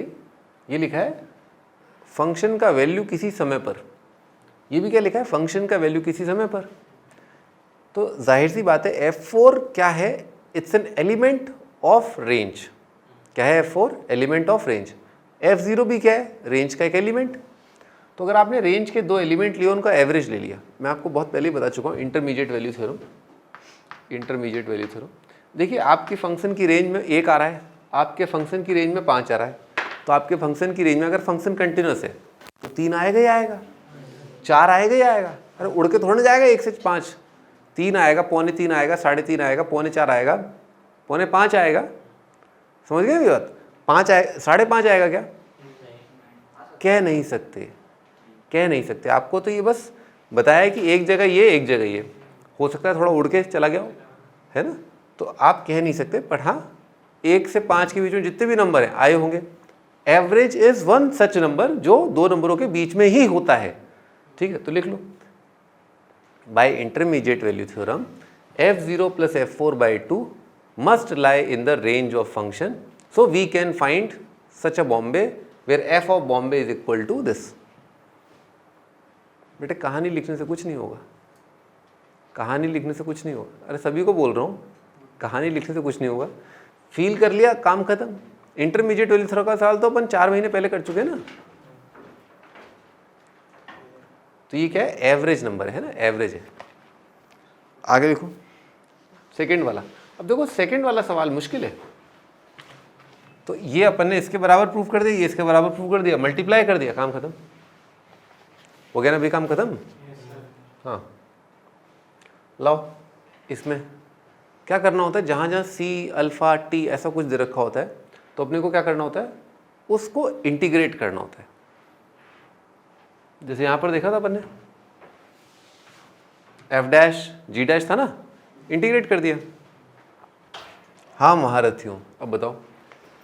ये लिखा है फंक्शन का वैल्यू किसी समय पर। ये भी क्या लिखा है, फंक्शन का वैल्यू किसी समय पर। तो जाहिर सी बात है F4 क्या है, it's an element of range. क्या है F4? Element of range. F0 भी क्या है, रेंज का एक एलिमेंट। तो अगर आपने रेंज के 2 एलिमेंट लिए, उनका एवरेज ले लिया, मैं आपको बहुत पहले ही बता चुका हूँ, intermediate value theorem. Intermediate value theorem. देखिए आपकी फंक्शन की रेंज में 1 आ रहा है, आपके फंक्शन की रेंज में 5 आ रहा है। तो आपके फंक्शन की रेंज में अगर फंक्शन कंटिन्यूस है तो 3 आएगा ही आएगा, 4 आएगा ही आएगा। अरे उड़ के थोड़ा ना जाएगा 1 से 5। 3 आएगा, 3.25 आएगा, 3.5 आएगा, 3.25 आएगा, 4:45 आएगा, समझ गए बात? 5 आए, 5:30 आएगा क्या? कह नहीं सकते, कह नहीं सकते। आपको तो ये बस बताया कि एक जगह ये, एक जगह ये, हो सकता है थोड़ा उड़ के चला गया हो, है ना? तो आप कह नहीं सकते, बट हाँ 1 से 5 के बीच में जितने भी नंबर हैं आए होंगे। Average is one such number जो 2 नंबरों के बीच में ही होता है, ठीक है? तो लिख लो, by intermediate value theorem f0 plus f4/2 must lie in the range of function, so we can find such a Bombay where f of Bombay is equal to this. बेटे कहानी लिखने से कुछ नहीं होगा, कहानी लिखने से कुछ नहीं होगा। अरे सभी को बोल रहा हूँ, कहानी लिखने से कुछ नहीं होगा। फील कर लिया, काम खत्म। इंटरमीडिएट वैल्यू थ्योरम का सवाल तो अपन 4 महीने पहले कर चुके हैं ना। तो ये क्या है? एवरेज नंबर है ना, एवरेज है। आगे देखो सेकंड वाला। अब देखो सेकंड वाला सवाल मुश्किल है। तो ये अपन ने इसके बराबर प्रूफ कर दिया, ये इसके बराबर प्रूफ कर दिया, मल्टीप्लाई कर दिया, काम खत्म हो गया ना भाई, काम खत्म। हाँ लाओ, इसमें क्या करना होता है, जहाँ जहाँ सी अल्फ़ा टी ऐसा कुछ दे रखा होता है तो अपने को क्या करना होता है, उसको इंटीग्रेट करना होता है। जैसे यहाँ पर देखा था अपन ने एफ डैश जी डैश था ना, इंटीग्रेट कर दिया। हाँ महारथी हूँ। अब बताओ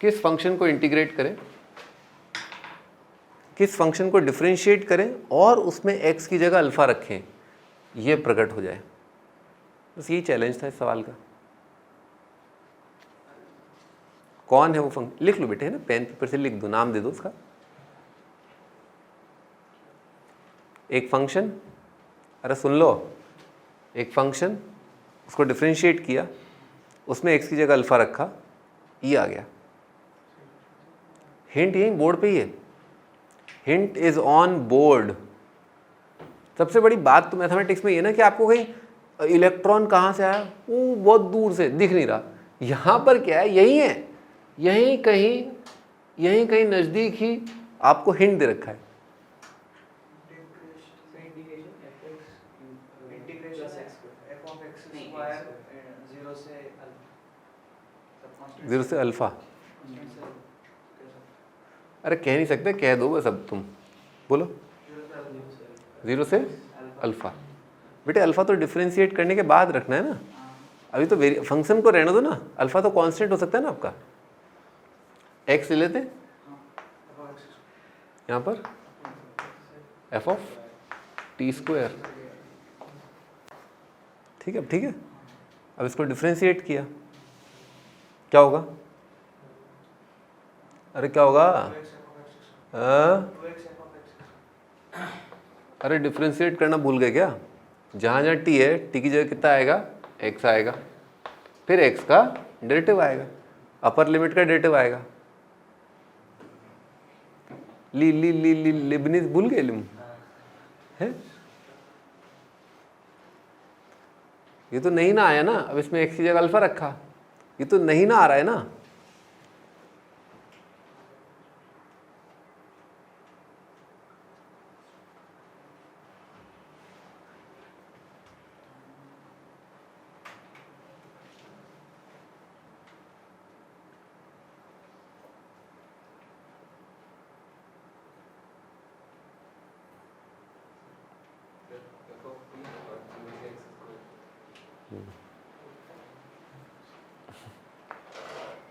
किस फंक्शन को इंटीग्रेट करें, किस फंक्शन को डिफरेंशिएट करें और उसमें x की जगह अल्फ़ा रखें, ये प्रकट हो जाए। बस यही चैलेंज था इस सवाल का। कौन है वो फंक्शन? लिख लो बेटे, है ना, पेन पेपर से लिख दो, नाम दे दो उसका। एक फंक्शन, अरे सुन लो, एक फंक्शन, उसको डिफरेंशिएट किया, उसमें x की जगह अल्फ़ा रखा, ये आ गया। हिंट यही बोर्ड पे ही है, हिंट इज ऑन बोर्ड। सबसे बड़ी बात तो मैथमेटिक्स में ये ना कि आपको कहीं इलेक्ट्रॉन कहाँ से आया, वो बहुत दूर से दिख नहीं रहा। यहाँ पर क्या है, यही है, यहीं कहीं नज़दीक ही आपको हिंट दे रखा है। जीरो से अल्फ़ा, अरे कह नहीं सकते, कह दो बस। अब तुम बोलो, 0 से अल्फ़ा। बेटे अल्फ़ा तो डिफरेंशिएट करने के बाद रखना है ना, अभी तो फंक्शन को रहने दो ना। अल्फ़ा तो कांस्टेंट हो सकता है ना आपका। x ले लेते यहाँ पर f ऑफ टी स्क्वायर, ठीक है। ठीक है, अब इसको डिफरेंशिएट किया, क्या होगा? अरे क्या होगा? अरे डिफरेंशिएट करना भूल गए क्या? जहाँ जहाँ टी है, टी की जगह कितना आएगा? x आएगा, फिर x का डेरिवेटिव आएगा, अपर लिमिट का डेरिवेटिव आएगा। लिबनिज भूल गए लिम है? ये तो नहीं ना आया ना, अब इसमें x की जगह अल्फा रखा, ये तो नहीं ना आ रहा है ना।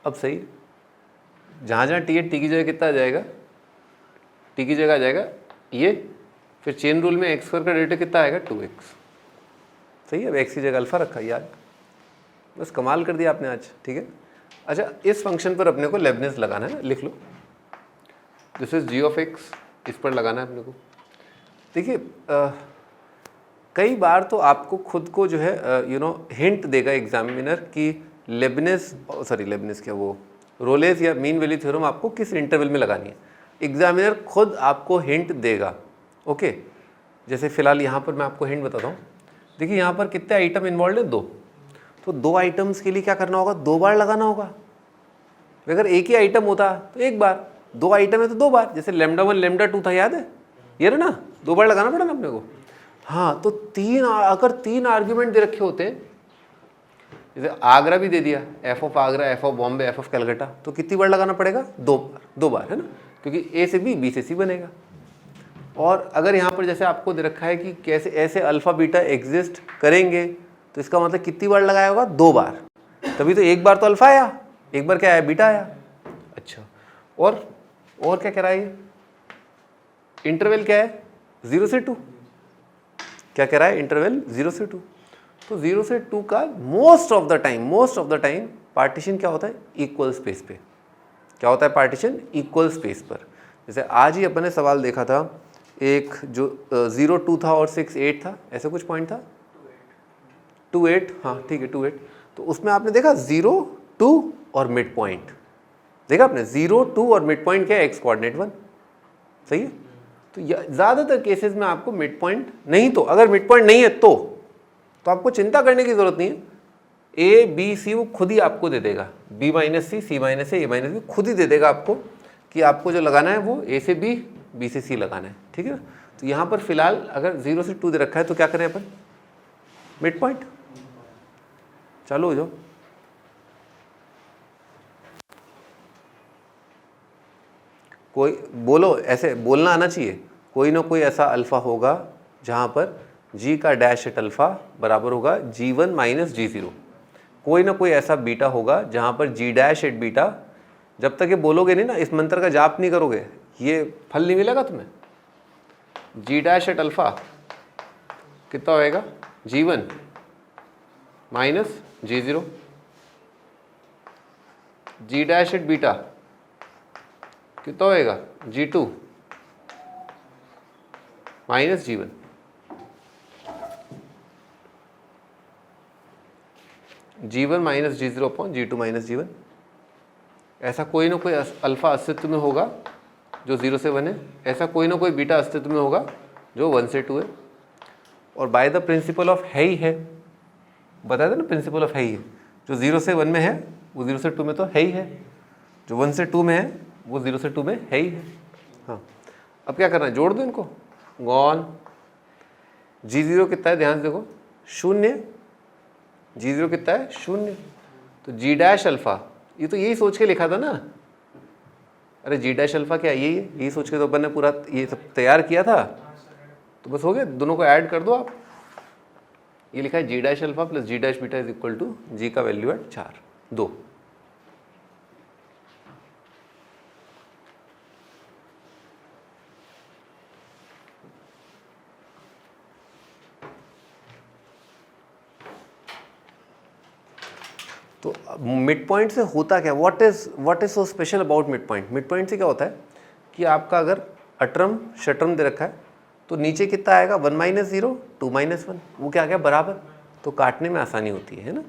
अब सही, जहाँ जहाँ टी है, टी की जगह कितना आ जाएगा? टी की जगह आ जाएगा ये, फिर चेन रूल में एक्स स्क्वायर का डेरिवेटिव कितना आएगा? 2x। सही है, अब एक्स की जगह अल्फा रखा, यार बस कमाल कर दिया आपने आज। ठीक है, अच्छा इस फंक्शन पर अपने को लेबनिज लगाना है ना, लिख लो, this is g of x, इस पर लगाना है अपने को। देखिए कई बार तो आपको खुद को जो है हिंट देगा एग्जामिनर कि लेबनिज क्या, वो रोलेस या मीन वैल्यू थ्योरम आपको किस इंटरवल में लगानी है। एग्जामिनर खुद आपको हिंट देगा। ओके, जैसे फिलहाल यहाँ पर मैं आपको हिंट बताता हूँ। देखिए यहाँ पर कितने आइटम इन्वॉल्व है? 2। तो 2 आइटम्स के लिए क्या करना होगा? 2 बार लगाना होगा। अगर एक ही आइटम होता तो 1 बार, 2 आइटम है तो 2 बार। जैसे λ1 λ2 था, याद है ये ना, 2 बार लगाना पड़ा ना अपने को। हाँ, तो अगर 3 आर्ग्यूमेंट दे रखे होते जैसे आगरा भी दे दिया, F of Agra, F of Bombay, F of Calcutta, तो कितनी बार लगाना पड़ेगा? दो बार, है ना, क्योंकि ए से बी, बी से सी बनेगा। और अगर यहाँ पर जैसे आपको दे रखा है कि कैसे ऐसे अल्फ़ा बीटा एग्जिस्ट करेंगे, तो इसका मतलब कितनी बार लगाया होगा? 2 बार। तभी तो एक बार तो अल्फ़ा आया, एक बार क्या आया? बीटा आया। अच्छा, और क्या कह रहा है ये? इंटरवल क्या है? 0 से 2। क्या कह रहा है? इंटरवल 0 से 2। तो 0 से 2 का most of the time partition क्या होता है? इक्वल स्पेस पे। क्या होता है पार्टीशन? इक्वल स्पेस पर। जैसे आज ही अपन ने सवाल देखा था, एक जो 0 2 था और 6 8 था, ऐसा कुछ पॉइंट था, 2 8, हाँ ठीक है 2 8। तो उसमें आपने देखा 0 2 और मिड पॉइंट देखा आपने, 0 2 और मिड पॉइंट क्या है? X coordinate 1। सही है। तो ज़्यादातर केसेस में आपको मिड पॉइंट नहीं, तो अगर मिड पॉइंट नहीं है तो आपको चिंता करने की ज़रूरत नहीं है। ए बी सी वो खुद ही आपको दे देगा, बी माइनस सी माइनस ए माइनस बी खुद ही दे देगा आपको कि आपको जो लगाना है वो ए से बी, बी से सी लगाना है। ठीक है ना। तो यहाँ पर फिलहाल अगर 0 से 2 दे रखा है तो क्या करें अपन? Mid point. चालू हो जाओ। कोई बोलो, ऐसे बोलना आना चाहिए, कोई ना कोई ऐसा अल्फ़ा होगा जहाँ पर g का डैश एट अल्फ़ा बराबर होगा g1 माइनस g0। कोई ना कोई ऐसा बीटा होगा जहाँ पर g डैश एट बीटा, जब तक ये बोलोगे नहीं ना, इस मंत्र का जाप नहीं करोगे, ये फल नहीं मिलेगा तुम्हें। g डैश एट अल्फ़ा कितना होएगा? g1 minus g0। g dash at beta कितना होएगा? g2 minus g1। g1 minus g0 upon g2 minus g1। ऐसा कोई ना कोई अल्फ़ा अस्तित्व में होगा जो 0 से 1 है, ऐसा कोई ना कोई बीटा अस्तित्व में होगा जो 1 से 2 है। और बाय द प्रिंसिपल ऑफ है ही है, बताया था ना, प्रिंसिपल ऑफ है ही है। जो 0 से 1 में है वो 0 से 2 में तो है ही है, जो 1 से 2 में है वो 0 से 2 में है ही है। हाँ, अब क्या करना है? जोड़ दो इनको। गॉन। g0 कितना है? ध्यान से देखो, 0। g0 कितना है? 0। तो g डैश अल्फ़ा, ये तो यही सोच के लिखा था ना। अरे g डैश अल्फ़ा क्या यही है? यही सोच के तो अपन ने पूरा ये सब तैयार किया था। तो बस हो गया, दोनों को ऐड कर दो आप। ये लिखा है g dash alpha plus g dash beta is equal to g का वैल्यू है 4 2। तो मिड पॉइंट से होता क्या? What is so special about mid point? Mid point से क्या होता है कि आपका अगर अटर्म शटर्म दे रखा है तो नीचे कितना आएगा? 1 माइनस 0 2 माइनस 1, वो क्या आ गया? बराबर। तो काटने में आसानी होती है ना।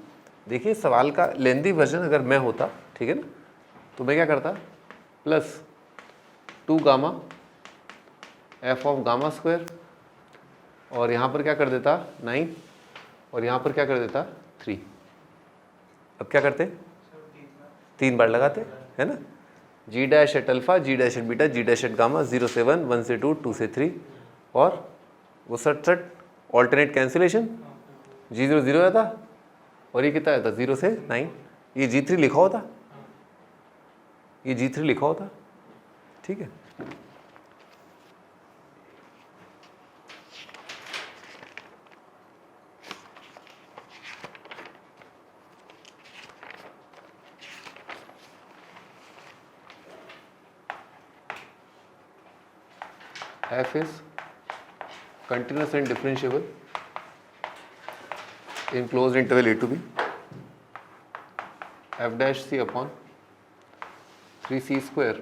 देखिए सवाल का लेंदी वर्जन अगर मैं होता, ठीक है ना, तो मैं क्या करता? Plus 2 gamma F of gamma square, और यहाँ पर क्या कर देता? 9, और यहाँ पर क्या कर देता? 3। अब क्या करते? 3 बार लगाते, है ना। g dash at alpha, g dash at beta, g dash at gamma, 0 से 1, 1 से 2, 2 से 3, और वो सट ऑल्टरनेट कैंसिलेशन, g0 0 आता, और ये कितना आता? 0 से 9। ये g3 लिखा होता, ये g3 लिखा होता। ठीक है। f is continuous and differentiable in closed interval a to b, f dash c upon 3c square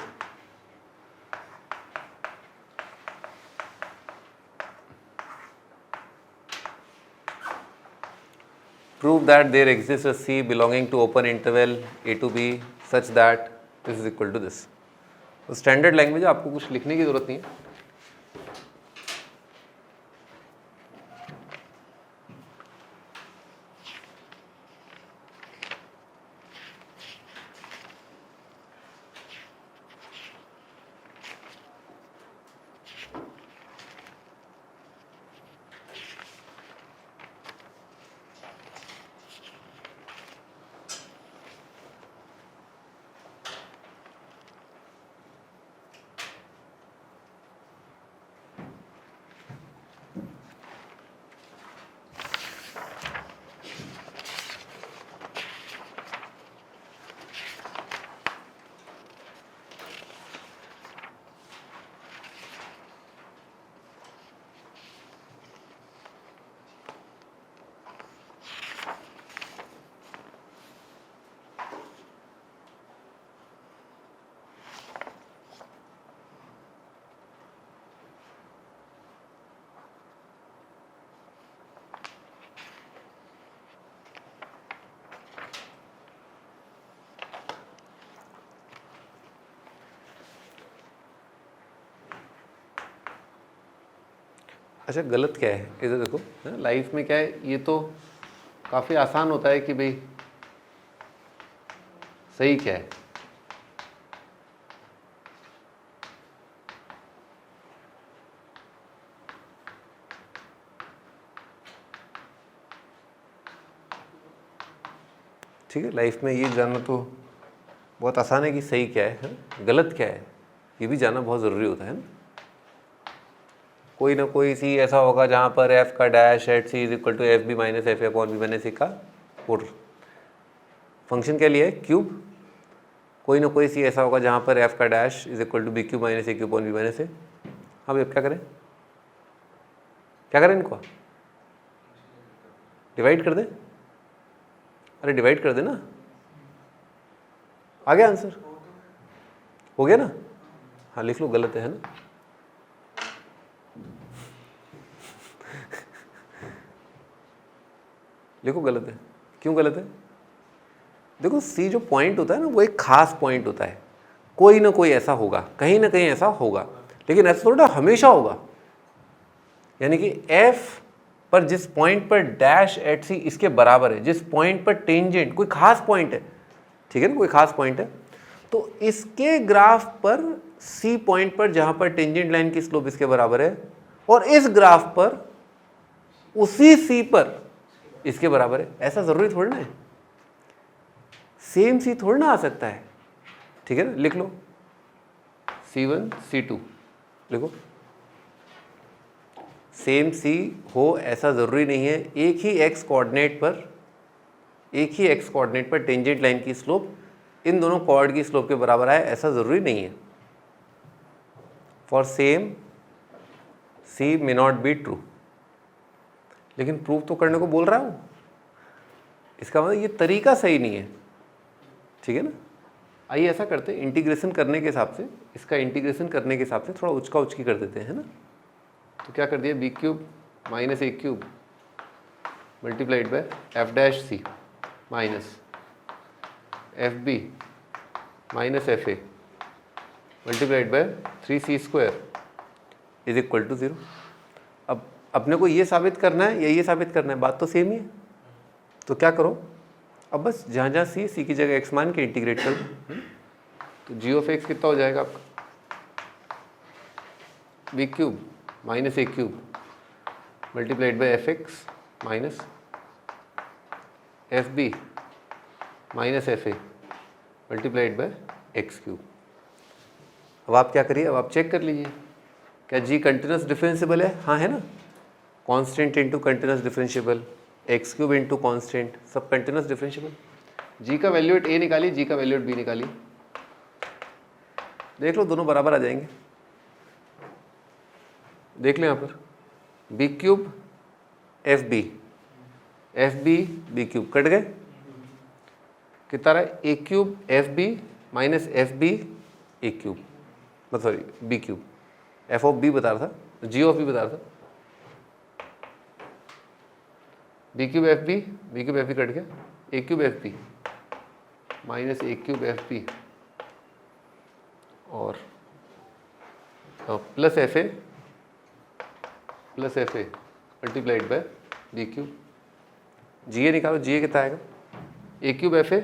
prove that there exists a c belonging to open interval a to b such that this is equal to this। तो standard language है, आपको कुछ लिखने की जरूरत नहीं है। अच्छा गलत क्या है इधर देखो, लाइफ में क्या है, ये तो काफ़ी आसान होता है कि भाई सही क्या है। ठीक है, लाइफ में ये जानना तो बहुत आसान है कि सही क्या है, गलत क्या है, ये भी जानना बहुत ज़रूरी होता है ना। कोई ना कोई सी ऐसा होगा जहाँ पर एफ का dash at C is equal to f B minus F a upon b minus a का और फंक्शन क्या लिया है, क्यूब। कोई ना कोई सी ऐसा होगा जहाँ पर एफ का dash is equal to b cube minus A cube upon b minus a. अब क्या करें, क्या करें इनको, डिवाइड कर दें। अरे डिवाइड कर देना, आ गया आंसर, हो गया ना। हाँ लिख लो, गलत है ना। लिखो गलत है, क्यों गलत है। देखो सी जो पॉइंट होता है ना वो एक खास पॉइंट होता है, कोई ना कोई ऐसा होगा, कहीं ना कहीं ऐसा होगा, लेकिन ऐसा थोड़ा हमेशा होगा। यानी कि एफ पर जिस पॉइंट पर डैश एट सी इसके बराबर है, जिस पॉइंट पर टेंजेंट कोई खास पॉइंट है, ठीक है ना, कोई खास पॉइंट है, तो इसके ग्राफ पर सी पॉइंट पर जहां पर टेंजेंट लाइन की स्लोप इसके बराबर है, और इस ग्राफ पर उसी सी पर इसके बराबर है, ऐसा जरूरी थोड़ी ना है, सेम सी थोड़ी ना आ सकता है। ठीक है ना, लिख लो C1 C2 लिखो, सेम सी हो ऐसा ज़रूरी नहीं है। एक ही एक्स कोऑर्डिनेट पर टेंजेंट लाइन की स्लोप इन दोनों कॉर्ड की स्लोप के बराबर आए ऐसा ज़रूरी नहीं है। For same C may not be true, लेकिन प्रूव तो करने को बोल रहा हूँ, इसका मतलब ये तरीका सही नहीं है। ठीक है ना, आइए ऐसा करते हैं, इंटीग्रेशन करने के हिसाब से, इसका इंटीग्रेशन करने के हिसाब से थोड़ा उचका उचकी कर देते हैं, है ना। तो क्या कर दिया, B cube minus A cube multiplied by F dash C minus F B minus F A multiplied by 3c square is equal to 0। अब अपने को ये साबित करना है या ये साबित करना है, बात तो सेम ही है। तो क्या करो, अब बस जहाँ जहाँ सी की जगह एक्स मान के इंटीग्रेट कर दो। तो जी ऑफ एक्स कितना हो जाएगा आपका, B cube minus A cube multiplied by F X minus F B minus F A multiplied by X cube. अब आप क्या करिए, अब आप चेक कर लीजिए क्या जी कंटिन्यूस डिफरेंशिएबल है, हाँ है ना। Constant into continuous differentiable, x cube into constant, सब कंटिन्यूस डिफरेंशिएबल। जी का वैल्यू एट ए निकाली, जी का वैल्यू एट बी निकाली, देख लो दोनों बराबर आ जाएंगे। देख लो यहाँ पर b cube f b b cube cut गए, कितना रहा है, a cube f B minus F B A cube, मतलब sorry b cube, f of b बता रहा था, जी ऑफ बी बता रहा था, b cube f b cut गया, a cube f B minus A cube f b और plus f A multiplied by b cube. G a निकालो, g ए कितना आएगा, ए क्यूब एफ ए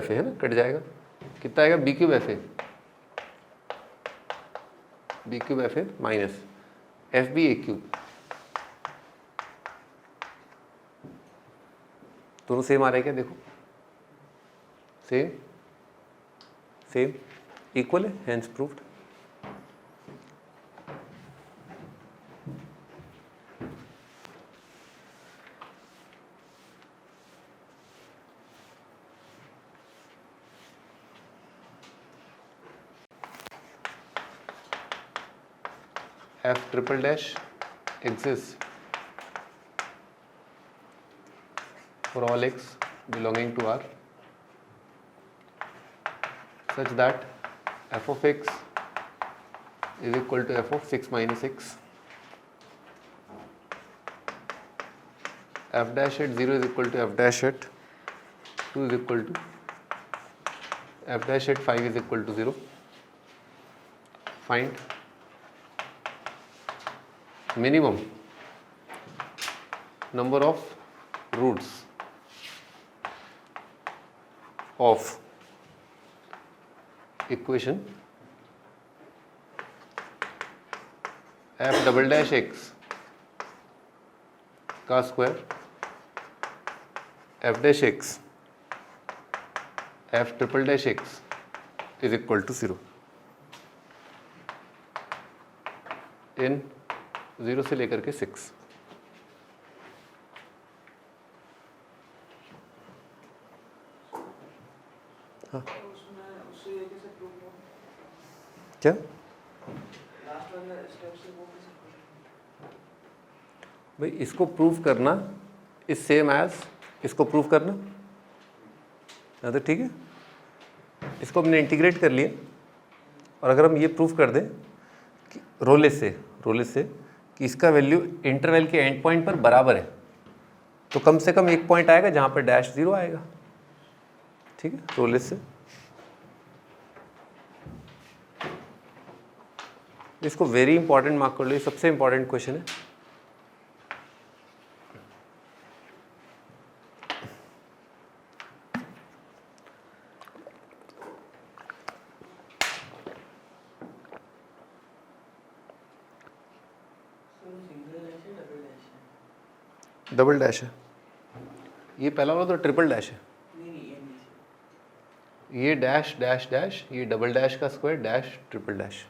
है ना, कट जाएगा, कितना आएगा B cube F A minus F B A cube, दोनों सेम आ रहे हैं क्या, देखो सेम इक्वल है, hence proved. F triple dash exists for all x belonging to R such that f of x is equal to f of 6 minus x, f dash at 0 is equal to f dash at 2 is equal to f dash at 5 is equal to 0. Find minimum number of roots of equation f double dash x का square f dash x f triple dash x is equal to 0 in 0 से लेकर के 6। हाँ उसमें उससे ये कैसे prove हो? क्या लास्ट वाला स्टेप से वो कैसे प्रूव? भाई, इसको प्रूव करना इज सेम एज इसको प्रूव करना। हाँ तो ठीक है, इसको हमने इंटीग्रेट कर लिया, और अगर हम ये प्रूव कर दें कि रोलेस से कि इसका वैल्यू इंटरवल के एंड पॉइंट पर बराबर है, तो कम से कम एक पॉइंट आएगा जहाँ पर डैश 0 आएगा। ठीक है, रोलेस से इसको वेरी इंपॉर्टेंट मार्क कर लो, ये सबसे इंपॉर्टेंट क्वेश्चन है। सिंगल डैश है डबल डैश है? डबल डैश है, ये पहला वाला तो ट्रिपल डैश है। नहीं नहीं, ये नीचे। ये डैश डैश डैश, ये डबल डैश का स्क्वायर डैश ट्रिपल डैश।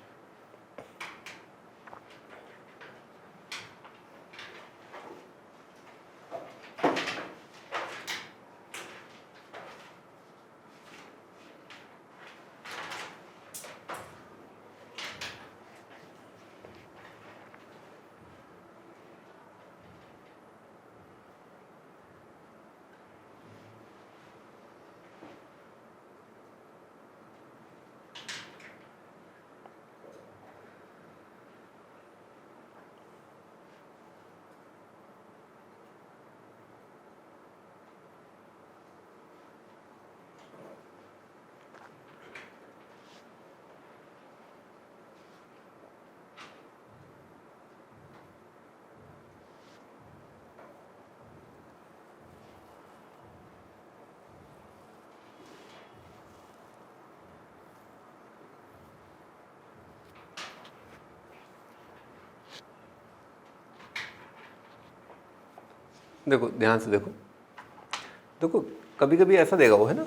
देखो ध्यान से देखो कभी कभी ऐसा देगा वो, है ना,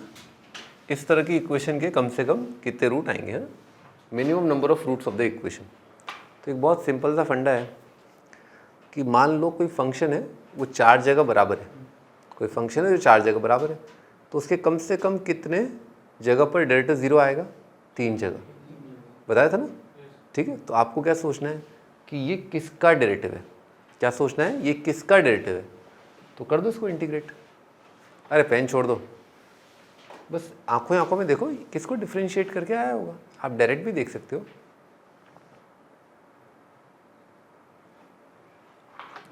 इस तरह की इक्वेशन के कम से कम कितने रूट आएंगे, है ना, minimum number of roots of the equation. तो एक बहुत सिंपल सा फंडा है कि मान लो कोई फंक्शन है वो 4 जगह बराबर है, कोई फंक्शन है जो 4 जगह बराबर है, तो उसके कम से कम कितने जगह पर डेरिवेटिव 0 आएगा? 3 जगह, बताया था ना। ठीक है, तो आपको क्या सोचना है कि ये किसका डेरिवेटिव है, क्या सोचना है, ये किसका डेरिवेटिव है, तो कर दो इसको इंटीग्रेट। अरे पेन छोड़ दो, बस आंखों में देखो किसको डिफरेंशिएट करके आया होगा। आप डायरेक्ट भी देख सकते हो,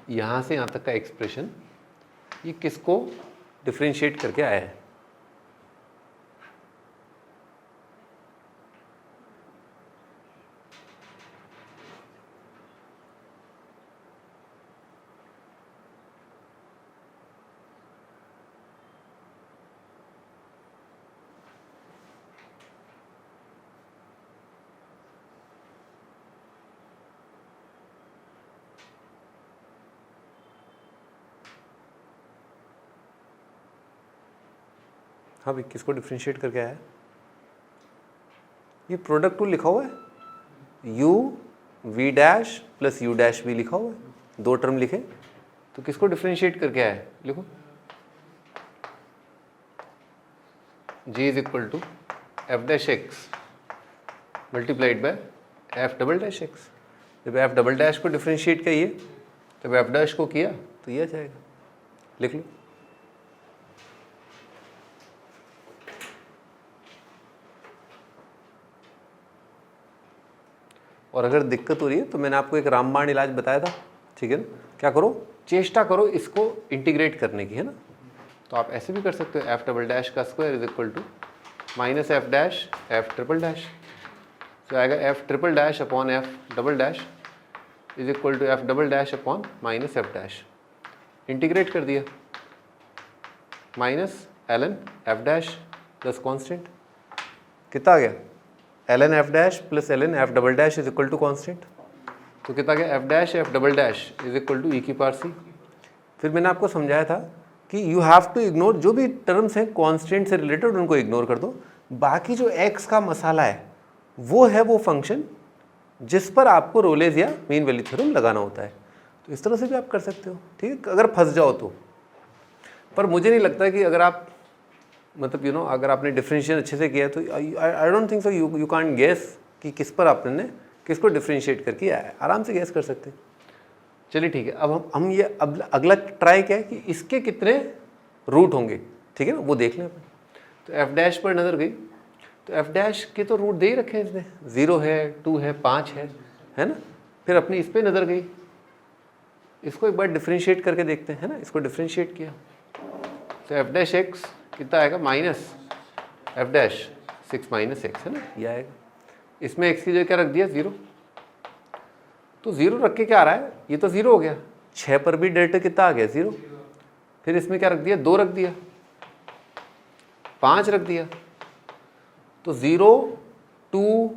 यहाँ से यहाँ तक का एक्सप्रेशन ये किसको डिफरेंशिएट करके आया है। हाँ भाई, किसको डिफरेंशिएट करके आया है? ये प्रोडक्ट टूल लिखा हुआ है, U V dash plus U dash भी लिखा हुआ है, 2 टर्म लिखे, तो किसको डिफरेंशिएट करके आया है? लिखो g is equal to f dash x multiplied by f double dash x. जब एफ डबल डैश को डिफरेंशिएट करिए, जब एफ डैश को किया तो ये आ जाएगा, लिख लो। और अगर दिक्कत हो रही है तो मैंने आपको एक रामबाण इलाज बताया था, ठीक है ना, क्या करो, चेष्टा करो इसको इंटीग्रेट करने की, है ना। तो आप ऐसे भी कर सकते हो, एफ डबल डैश का square is equal to minus F dash F triple dash, तो आएगा F triple dash upon F double dash is equal to F double dash upon minus F dash, integrate कर दिया, minus ln F dash plus constant, कितना आ गया ln F dash plus ln F double dash is equal to constant, तो कितना गया F dash F double dash is equal to ई की power सी। फिर मैंने आपको समझाया था कि यू हैव टू इग्नोर जो भी टर्म्स हैं कॉन्स्टेंट से रिलेटेड, उनको इग्नोर कर दो, बाकी जो x का मसाला है वो है वो फंक्शन जिस पर आपको रोलेज या मीन वैल्यू थ्योरम लगाना होता है। तो इस तरह से भी आप कर सकते हो, ठीक है, अगर फंस जाओ तो। पर मुझे नहीं लगता कि अगर आप मतलब यू नो अगर आपने डिफरेंशिएट अच्छे से किया है तो I don't think so you can't guess कि किस पर आपने किसको डिफरेंशिएट करके आया है, आराम से गेस कर सकते हैं। चलिए ठीक है, अब हम ये अब अगला ट्राई क्या है कि इसके कितने रूट होंगे, ठीक है ना, वो देख लें अपन। तो एफ डैश पर नज़र गई तो एफ डैश के तो रूट दे ही रखे हैं इसने, 0 है, 2 है, 5 है ना। फिर अपनी इस पर नज़र गई, इसको एक बार डिफरेंशिएट करके देखते हैं, है ना, इसको डिफरेंशिएट किया तो एफ डैश एक्स कितना आएगा minus F dash 6 minus x, है ना, ये आएगा। इसमें एक्स की जगह क्या रख दिया 0, तो 0 रख के क्या आ रहा है, ये तो 0 हो गया, 6 पर भी डेल्टा कितना आ गया 0। फिर इसमें क्या रख दिया 2 रख दिया, 5 रख दिया, तो 0 2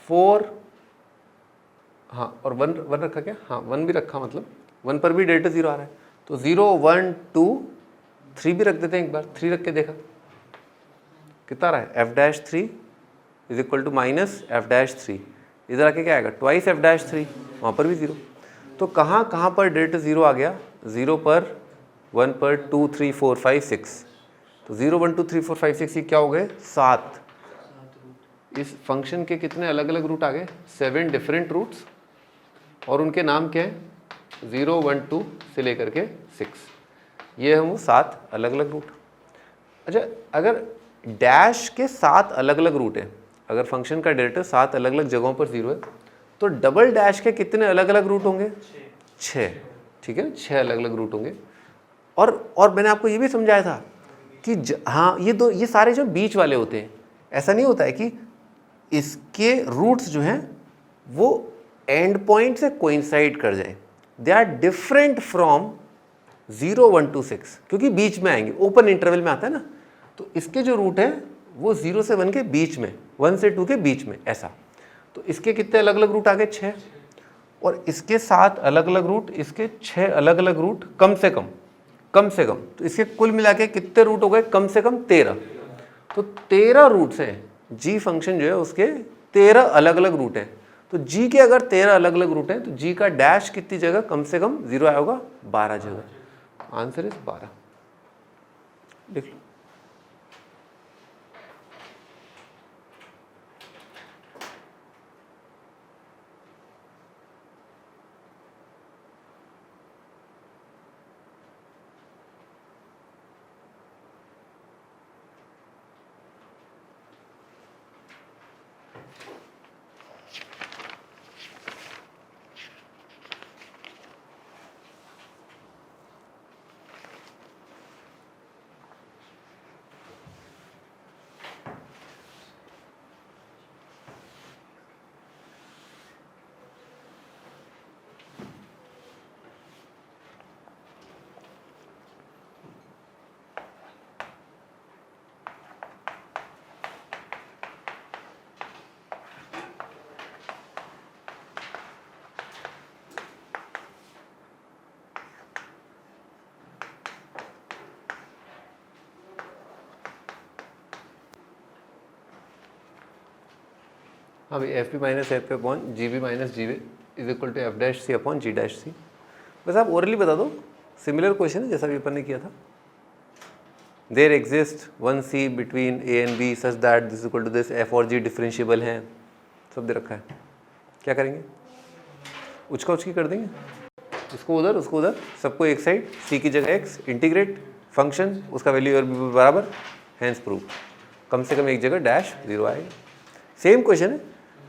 4 हाँ और 1 रखा क्या, हाँ 1 भी रखा, मतलब 1 पर भी डेल्टा 0 आ रहा है। तो 0 1 2 3 भी रख देते हैं, एक बार 3 रख के देखा कितना आ रहा है F dash 3 is equal to minus F dash 3, इधर आके क्या आएगा ट्वाइस एफ डैश 3, वहाँ पर भी 0। तो कहाँ पर डेल्टा 0 आ गया, 0 पर, 1 पर, 2 3 4 5 6, तो 0 1 2 3 4 5 6 ये क्या हो गए 7। इस फंक्शन के कितने अलग अलग रूट आ गए, 7 डिफरेंट रूट्स, और उनके नाम क्या है 0 1 2 से लेकर के 6, ये हम 7 अलग अलग रूट। अच्छा, अगर डैश के 7 अलग अलग रूट हैं, अगर फंक्शन का डेल्टा 7 अलग अलग जगहों पर 0 है, तो डबल डैश के कितने अलग अलग रूट होंगे 6, ठीक है, 6 अलग अलग रूट होंगे। और मैंने आपको ये भी समझाया था कि हाँ ये सारे जो बीच वाले होते हैं, ऐसा नहीं होता है कि इसके रूट्स जो हैं वो एंड पॉइंट से कोइंसाइड कर जाएं, दे आर डिफरेंट फ्रॉम 0 1 2 6, क्योंकि बीच में आएंगे, ओपन इंटरवल में आता है ना, तो इसके जो रूट हैं वो 0 से 1 के बीच में, 1 से 2 के बीच में, ऐसा। तो इसके कितने अलग अलग रूट आ गए 6, और इसके 7 अलग अलग रूट, इसके 6 अलग अलग रूट कम से कम, तो इसके कुल मिला के कितने रूट हो गए कम से कम 13। तो 13 रूट्स हैं, जी फंक्शन जो है उसके 13 अलग अलग रूट हैं। तो जी के अगर 13 अलग अलग रूट हैं तो जी का डैश कितनी जगह कम से कम 0 आया होगा 12 जगह, आंसर इज 12, लिख लो। हाँ भाई, एफ पी माइनस एफ पे upon g b minus g वे is equal to f dash c upon g dash c. बस आप ओरली बता दो, सिमिलर क्वेश्चन है जैसा भी अपन ने किया था। There exist one C between A and B such that this equal to this, F और जी डिफरेंशिएबल हैं, सब दे रखा है। क्या करेंगे, उचका उचकी कर देंगे, इसको उधर उसको उधर, सबको एक साइड, सी की जगह एक्स, इंटीग्रेट फंक्शन, उसका वैल्यू और बी बराबर, हैंस प्रूफ, कम से कम एक जगह डैश 0 आएगा। सेम क्वेश्चन है,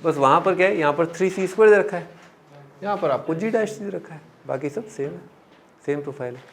बस वहाँ पर क्या है, यहाँ पर 3c² दे रखा है, यहाँ पर आपको g डैश दे रखा है, बाकी सब सेम है, सेम प्रोफाइल है।